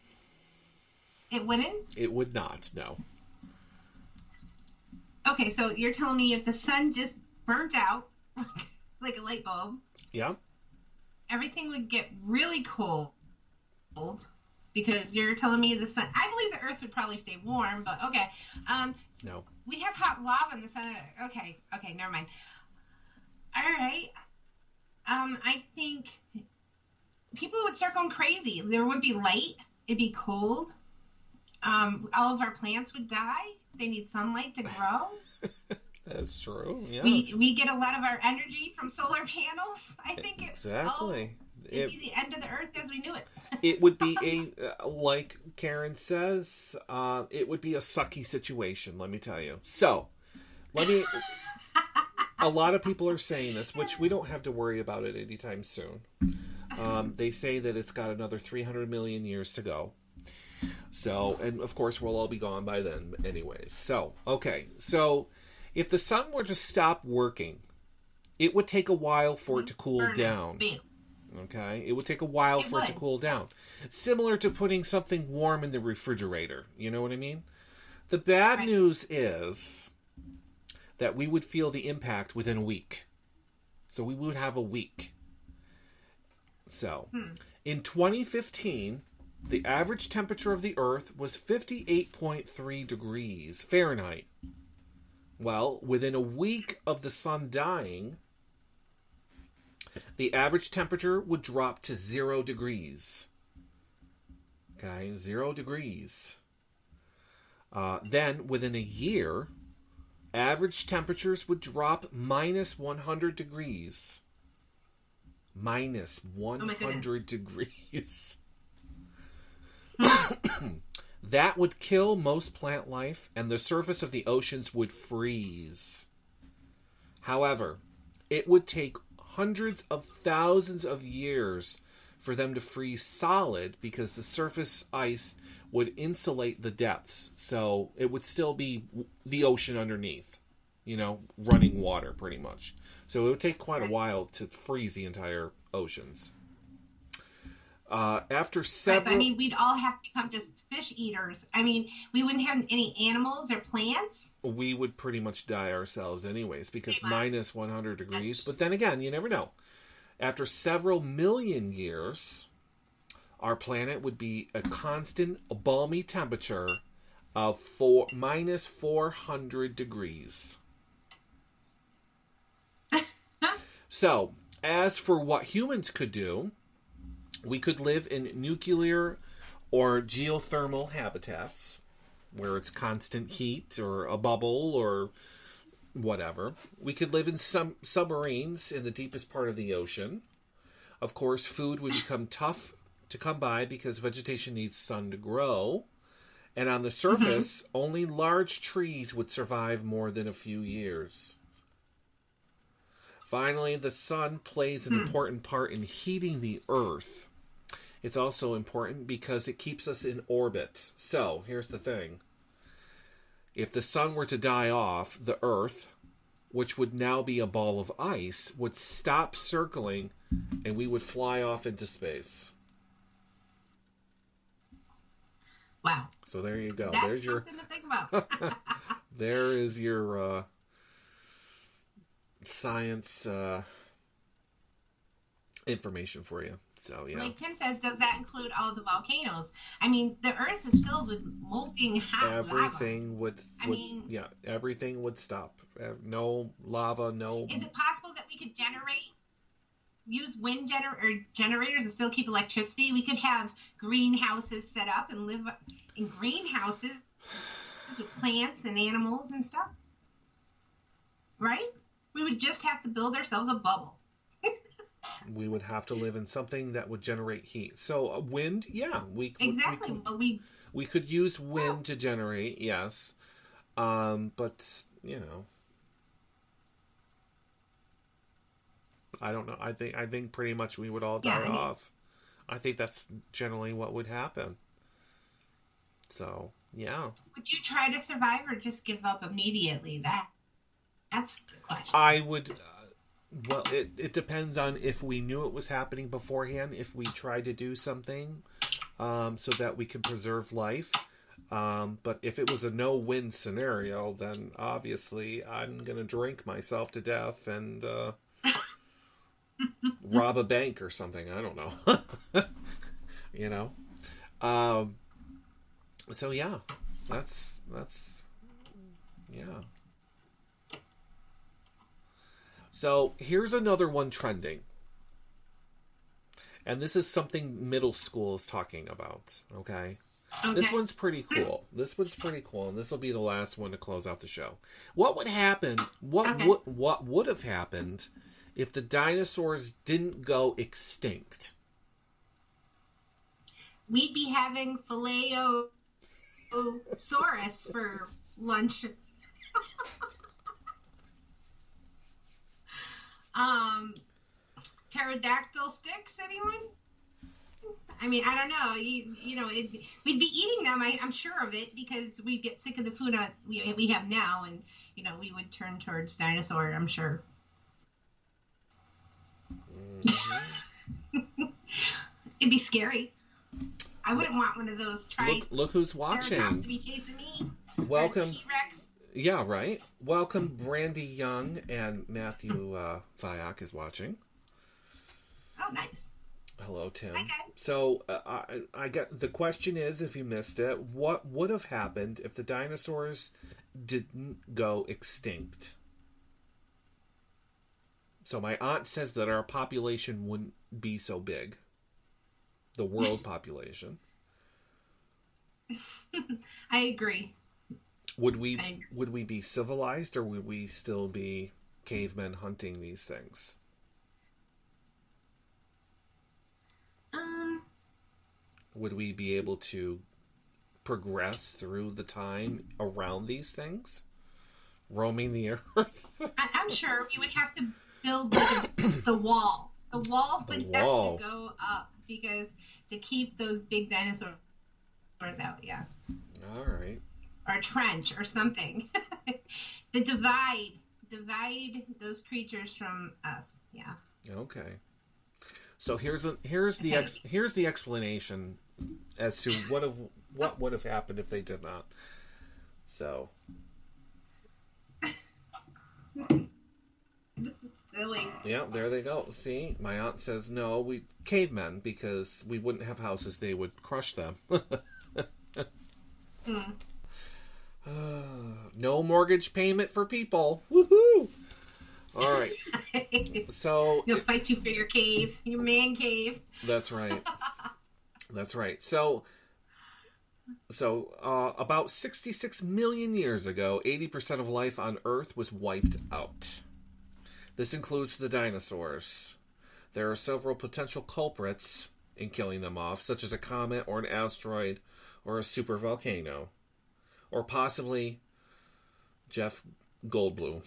It wouldn't? It would not, no. Okay, so you're telling me if the sun just burnt out, like a light bulb... Yeah. Everything would get really cold because you're telling me the sun. I believe the Earth would probably stay warm, but okay. No. We have hot lava in the center. Okay, never mind. All right. I think people would start going crazy. There would be light. It'd be cold. All of our plants would die. They need sunlight to grow. That's true. Yes. We get a lot of our energy from solar panels. I think exactly. It'd be the end of the Earth as we knew it. It would be like Karen says, it would be a sucky situation. Let me tell you. So, a lot of people are saying this, which we don't have to worry about it anytime soon. They say that it's got another 300 million years to go. So, and of course, we'll all be gone by then, anyways. So, okay, so. If the sun were to stop working, it would take a while for it to cool down. Okay? It would take a while for it to cool down. Similar to putting something warm in the refrigerator. You know what I mean? The bad news is that we would feel the impact within a week. So we would have a week. So, in 2015, the average temperature of the Earth was 58.3 degrees Fahrenheit. Well, within a week of the sun dying, the average temperature would drop to 0 degrees. Okay, 0 degrees. Then, within a year, average temperatures would drop minus 100 degrees. Minus 100 degrees. That would kill most plant life, and the surface of the oceans would freeze. However, it would take hundreds of thousands of years for them to freeze solid because the surface ice would insulate the depths. So it would still be the ocean underneath, running water pretty much. So it would take quite a while to freeze the entire oceans. After several... we'd all have to become just fish eaters. We wouldn't have any animals or plants. We would pretty much die ourselves anyways because minus 100 degrees. But then again, you never know. After several million years, our planet would be a constant, balmy temperature of minus 400 degrees. So, as for what humans could do, we could live in nuclear or geothermal habitats where it's constant heat or a bubble or whatever. We could live in some submarines in the deepest part of the ocean. Of course, food would become tough to come by because vegetation needs sun to grow. And on the surface, only large trees would survive more than a few years. Finally, the sun plays an important part in heating the Earth. It's also important because it keeps us in orbit. So, here's the thing. If the sun were to die off, the Earth, which would now be a ball of ice, would stop circling and we would fly off into space. Wow. So there you go. That's something to think about. There is your science information for you. So, yeah. Like Tim says, does that include all the volcanoes? The Earth is filled with molten hot everything lava. Everything would stop. No lava, no... Is it possible that we could use wind generators and still keep electricity? We could have greenhouses set up and live in greenhouses with plants and animals and stuff. Right? We would just have to build ourselves a bubble. We would have to live in something that would generate heat. So wind, yeah, we could use wind to generate, yes, but I don't know. I think pretty much we would all die off. I think that's generally what would happen. So yeah. Would you try to survive or just give up immediately? That's the question. I would. Well, it depends on if we knew it was happening beforehand, if we tried to do something so that we could preserve life. But if it was a no-win scenario, then obviously I'm going to drink myself to death and rob a bank or something. I don't know. So, yeah. That's yeah. So here's another one trending. And this is something middle school is talking about, okay? This one's pretty cool. And this will be the last one to close out the show. What would happen, what would have happened if the dinosaurs didn't go extinct? We'd be having Filet-O-saurus for lunch. Pterodactyl sticks, anyone? I don't know. We'd be eating them. I'm sure of it because we'd get sick of the food we have now, and we would turn towards dinosaur. I'm sure. It'd be scary. I wouldn't want one of those Look who's watching. Triceratops to be chasing me. Welcome. T-Rex. Yeah, right. Welcome, Brandy Young, and Matthew Vyak is watching. Oh, nice. Hello, Tim. Hi, guys. So, the question is, if you missed it, what would have happened if the dinosaurs didn't go extinct. So my aunt says that our population wouldn't be so big. The world population. I agree. Would we be civilized, or would we still be cavemen hunting these things? Would we be able to progress through the time around these things? Roaming the earth? I'm sure we would have to build the wall. The wall would have to go up because to keep those big dinosaurs out, yeah. All right. Or a trench or something. The divide those creatures from us, yeah. Okay. So here's the explanation as to what would have happened if they did not. So this is silly. Yeah, there they go. See, my aunt says no, we cavemen, because we wouldn't have houses, they would crush them. No mortgage payment for people. Woohoo! All right. So they'll fight you for your cave, your man cave. That's right. That's right. So about 66 million years ago, 80% of life on Earth was wiped out. This includes the dinosaurs. There are several potential culprits in killing them off, such as a comet or an asteroid or a supervolcano, or possibly Jeff Goldblum.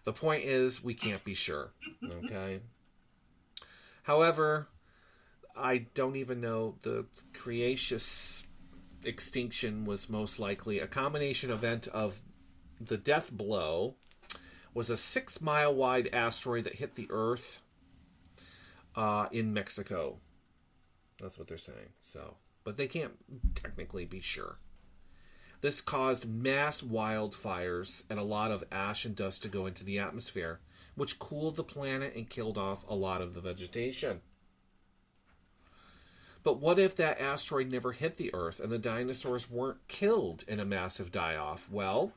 The point is, we can't be sure. Okay? However, I don't even know. The Cretaceous extinction was most likely a combination event of the death blow was a 6-mile wide asteroid that hit the Earth in Mexico. That's what they're saying. So, but they can't technically be sure. This caused mass wildfires and a lot of ash and dust to go into the atmosphere, which cooled the planet and killed off a lot of the vegetation. But what if that asteroid never hit the Earth and the dinosaurs weren't killed in a massive die-off? Well,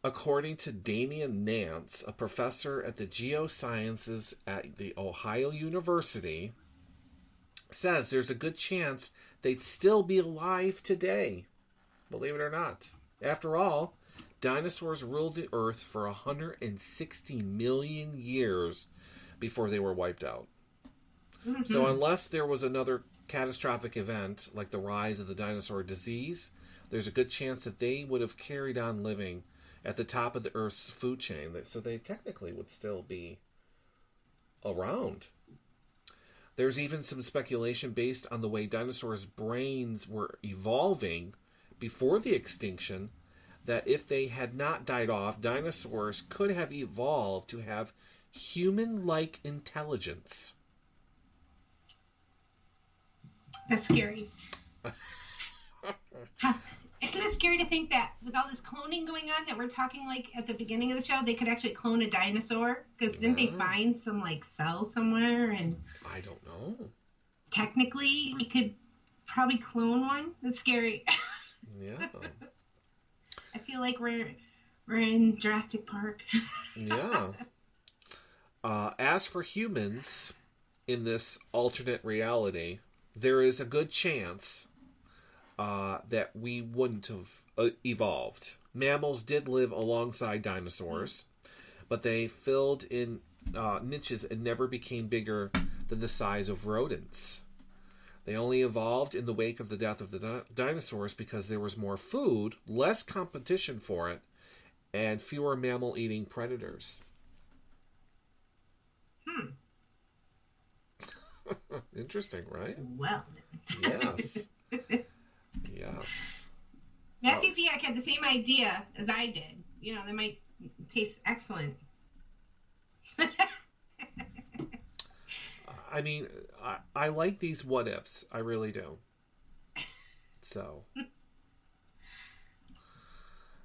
according to Damian Nance, a professor at the geosciences at the Ohio University, says there's a good chance they'd still be alive today. Believe it or not. After all, dinosaurs ruled the Earth for 160 million years before they were wiped out. Mm-hmm. So unless there was another catastrophic event, like the rise of the dinosaur disease, there's a good chance that they would have carried on living at the top of the Earth's food chain. So they technically would still be around. There's even some speculation based on the way dinosaurs' brains were evolving before the extinction, that if they had not died off, dinosaurs could have evolved to have human-like intelligence. That's scary. Isn't it scary to think that with all this cloning going on, that we're talking like at the beginning of the show, they could actually clone a dinosaur? Because didn't they find some like cells somewhere? And I don't know. Technically, we could probably clone one. That's scary. Yeah. I feel like we're in Jurassic Park. Yeah. As for humans, in this alternate reality, there is a good chance that we wouldn't have evolved. Mammals did live alongside dinosaurs, but they filled in niches and never became bigger than the size of rodents. They only evolved in the wake of the death of the dinosaurs because there was more food, less competition for it, and fewer mammal-eating predators. Interesting, right? Well. Yes. Yes. Matthew Fiak had the same idea as I did. You know, they might taste excellent. I mean, I like these what ifs. I really do. So,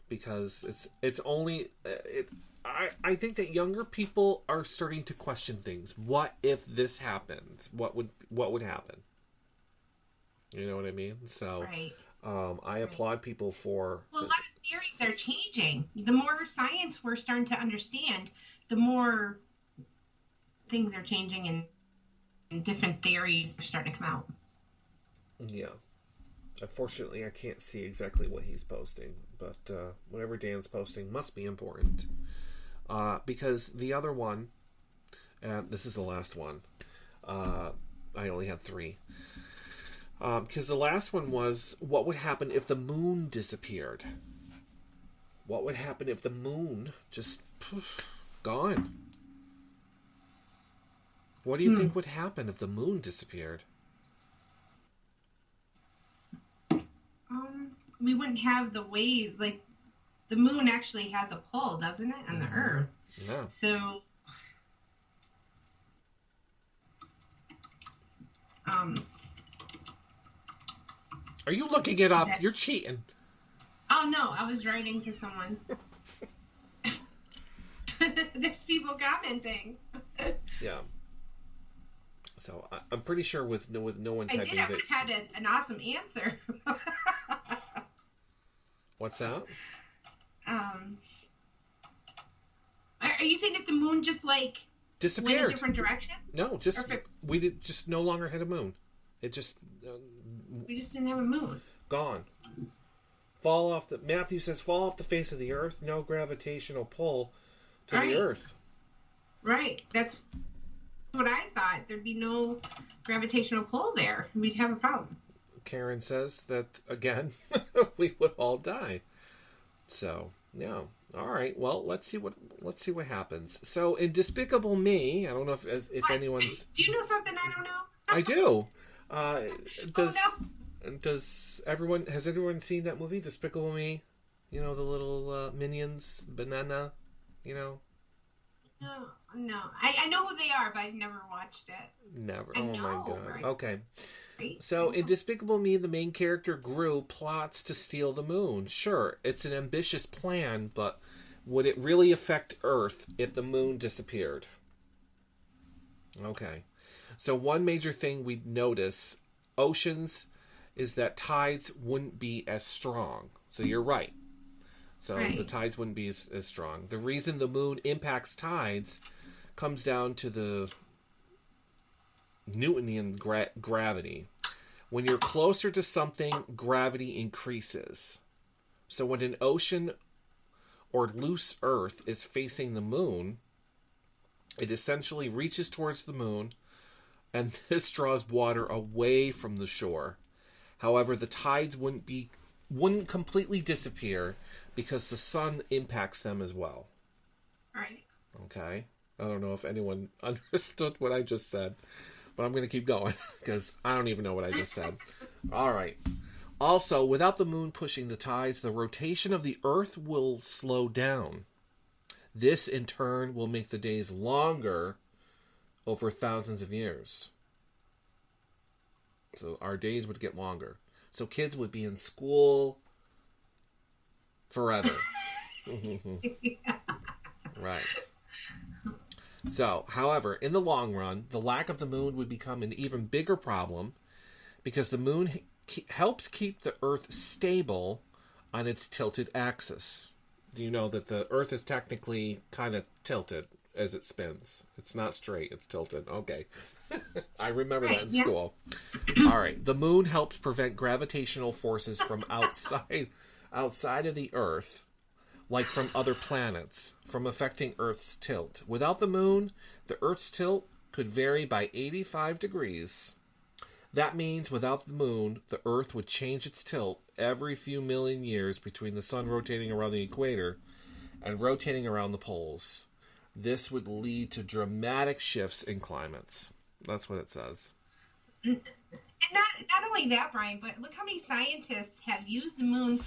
because it's only I think that younger people are starting to question things. What if this happened? What would happen? You know what I mean? So, right. I applaud people for... Well, a lot of theories are changing. The more science we're starting to understand, the more things are changing and different theories are starting to come out. Yeah. Unfortunately, I can't see exactly what he's posting, but whatever Dan's posting must be important. Because the other one, this is the last one. I only had 3. Because the last one was, what would happen if the moon disappeared? What would happen if the moon just gone? What do you think would happen if the moon disappeared? We wouldn't have the waves. Like, the moon actually has a pull, doesn't it, on the Earth? Yeah. So, Are you looking it up? You're cheating. Oh, no, I was writing to someone. There's people commenting. Yeah. So I'm pretty sure with no one typing I would have had an awesome answer. What's that? Are you saying if the moon just disappeared, went a different direction? No, we did just no longer had a moon. It just we just didn't have a moon. Gone. Matthew says fall off the face of the earth. No gravitational pull to the earth. Right. That's what I thought. There'd be no gravitational pull there. We'd have a problem. Karen says that again. We would all die. So yeah. All right. Well, let's see what happens. So in Despicable Me, I don't know if anyone's. Do you know something I don't know? I do. Has Does everyone seen that movie, Despicable Me? You know, the little minions, banana, you know? No. I know who they are, but I've never watched it. Never. My God. Right? Okay. So in Despicable Me, the main character Gru plots to steal the moon. Sure, it's an ambitious plan, but would it really affect Earth if the moon disappeared? Okay. So one major thing we'd notice, oceans, is that tides wouldn't be as strong. So you're right. So the tides wouldn't be as strong. The reason the moon impacts tides comes down to the Newtonian gravity. When you're closer to something, gravity increases. So when an ocean or loose Earth is facing the moon, it essentially reaches towards the moon, and this draws water away from the shore. However, the tides wouldn't completely disappear because the sun impacts them as well. Right. Okay. I don't know if anyone understood what I just said, but I'm going to keep going because I don't even know what I just said. All right. Also, without the moon pushing the tides, the rotation of the Earth will slow down. This, in turn, will make the days longer over thousands of years. So our days would get longer. So kids would be in school forever. Right. So, however, in the long run, the lack of the moon would become an even bigger problem because the moon helps keep the Earth stable on its tilted axis. Do you know that the Earth is technically kind of tilted as it spins? It's not straight, it's tilted. Okay. I remember that in school. All right. The moon helps prevent gravitational forces from outside of the Earth, like from other planets, from affecting Earth's tilt. Without the moon, the Earth's tilt could vary by 85 degrees. That means without the moon, the Earth would change its tilt every few million years between the sun rotating around the equator and rotating around the poles. This would lead to dramatic shifts in climates. That's what it says. And not only that, Brian, but look how many scientists have used the moon,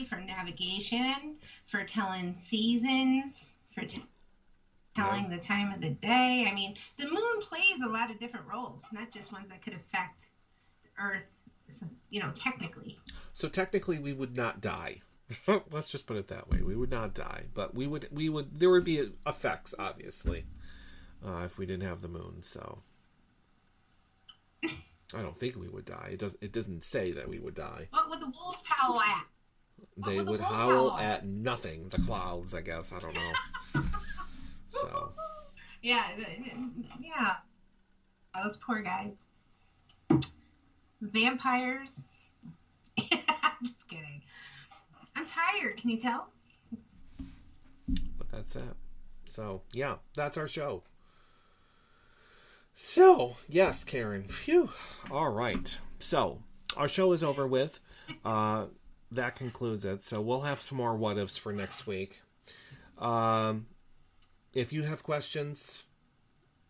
for navigation, for telling seasons, for telling the time of the day. I mean, the moon plays a lot of different roles, not just ones that could affect the Earth, technically. So technically we would not die. Let's just put it that way. We would not die, but there would be effects, obviously, if we didn't have the moon, so... I don't think we would die. It doesn't say that we would die. What would the wolves howl at? They would howl at nothing. The clouds, I guess. I don't know. So. Yeah. Those poor guys. Vampires. I'm just kidding. I'm tired. Can you tell? But that's it. So, yeah, that's our show. So, yes, Karen. Phew. All right. So, our show is over with. That concludes it. So, we'll have some more what-ifs for next week. If you have questions,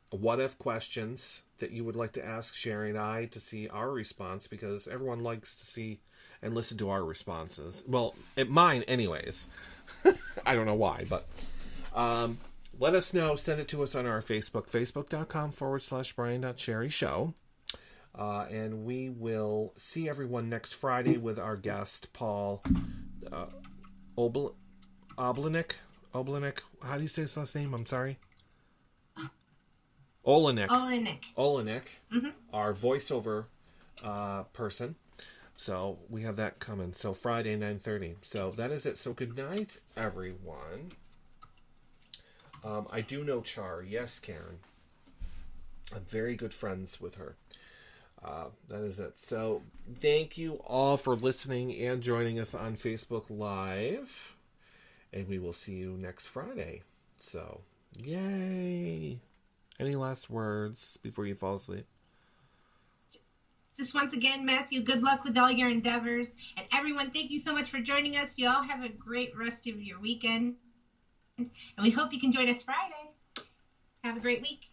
what-if questions that you would like to ask Sherry and I to see our response, because everyone likes to see and listen to our responses. Well, mine anyways. I don't know why, but let us know. Send it to us on our Facebook, facebook.com/Brian.Sherry-Show. And we will see everyone next Friday with our guest, Paul Oleynick. How do you say his last name? I'm sorry. Oleynick. Mm-hmm. Our voiceover person. So we have that coming. So Friday, 9:30. So that is it. So good night, everyone. I do know Char. Yes, Karen. I'm very good friends with her. That is it. So thank you all for listening and joining us on Facebook Live. And we will see you next Friday. So, yay. Any last words before you fall asleep? Just once again, Matthew, good luck with all your endeavors. And everyone, thank you so much for joining us. You all have a great rest of your weekend. And we hope you can join us Friday. Have a great week.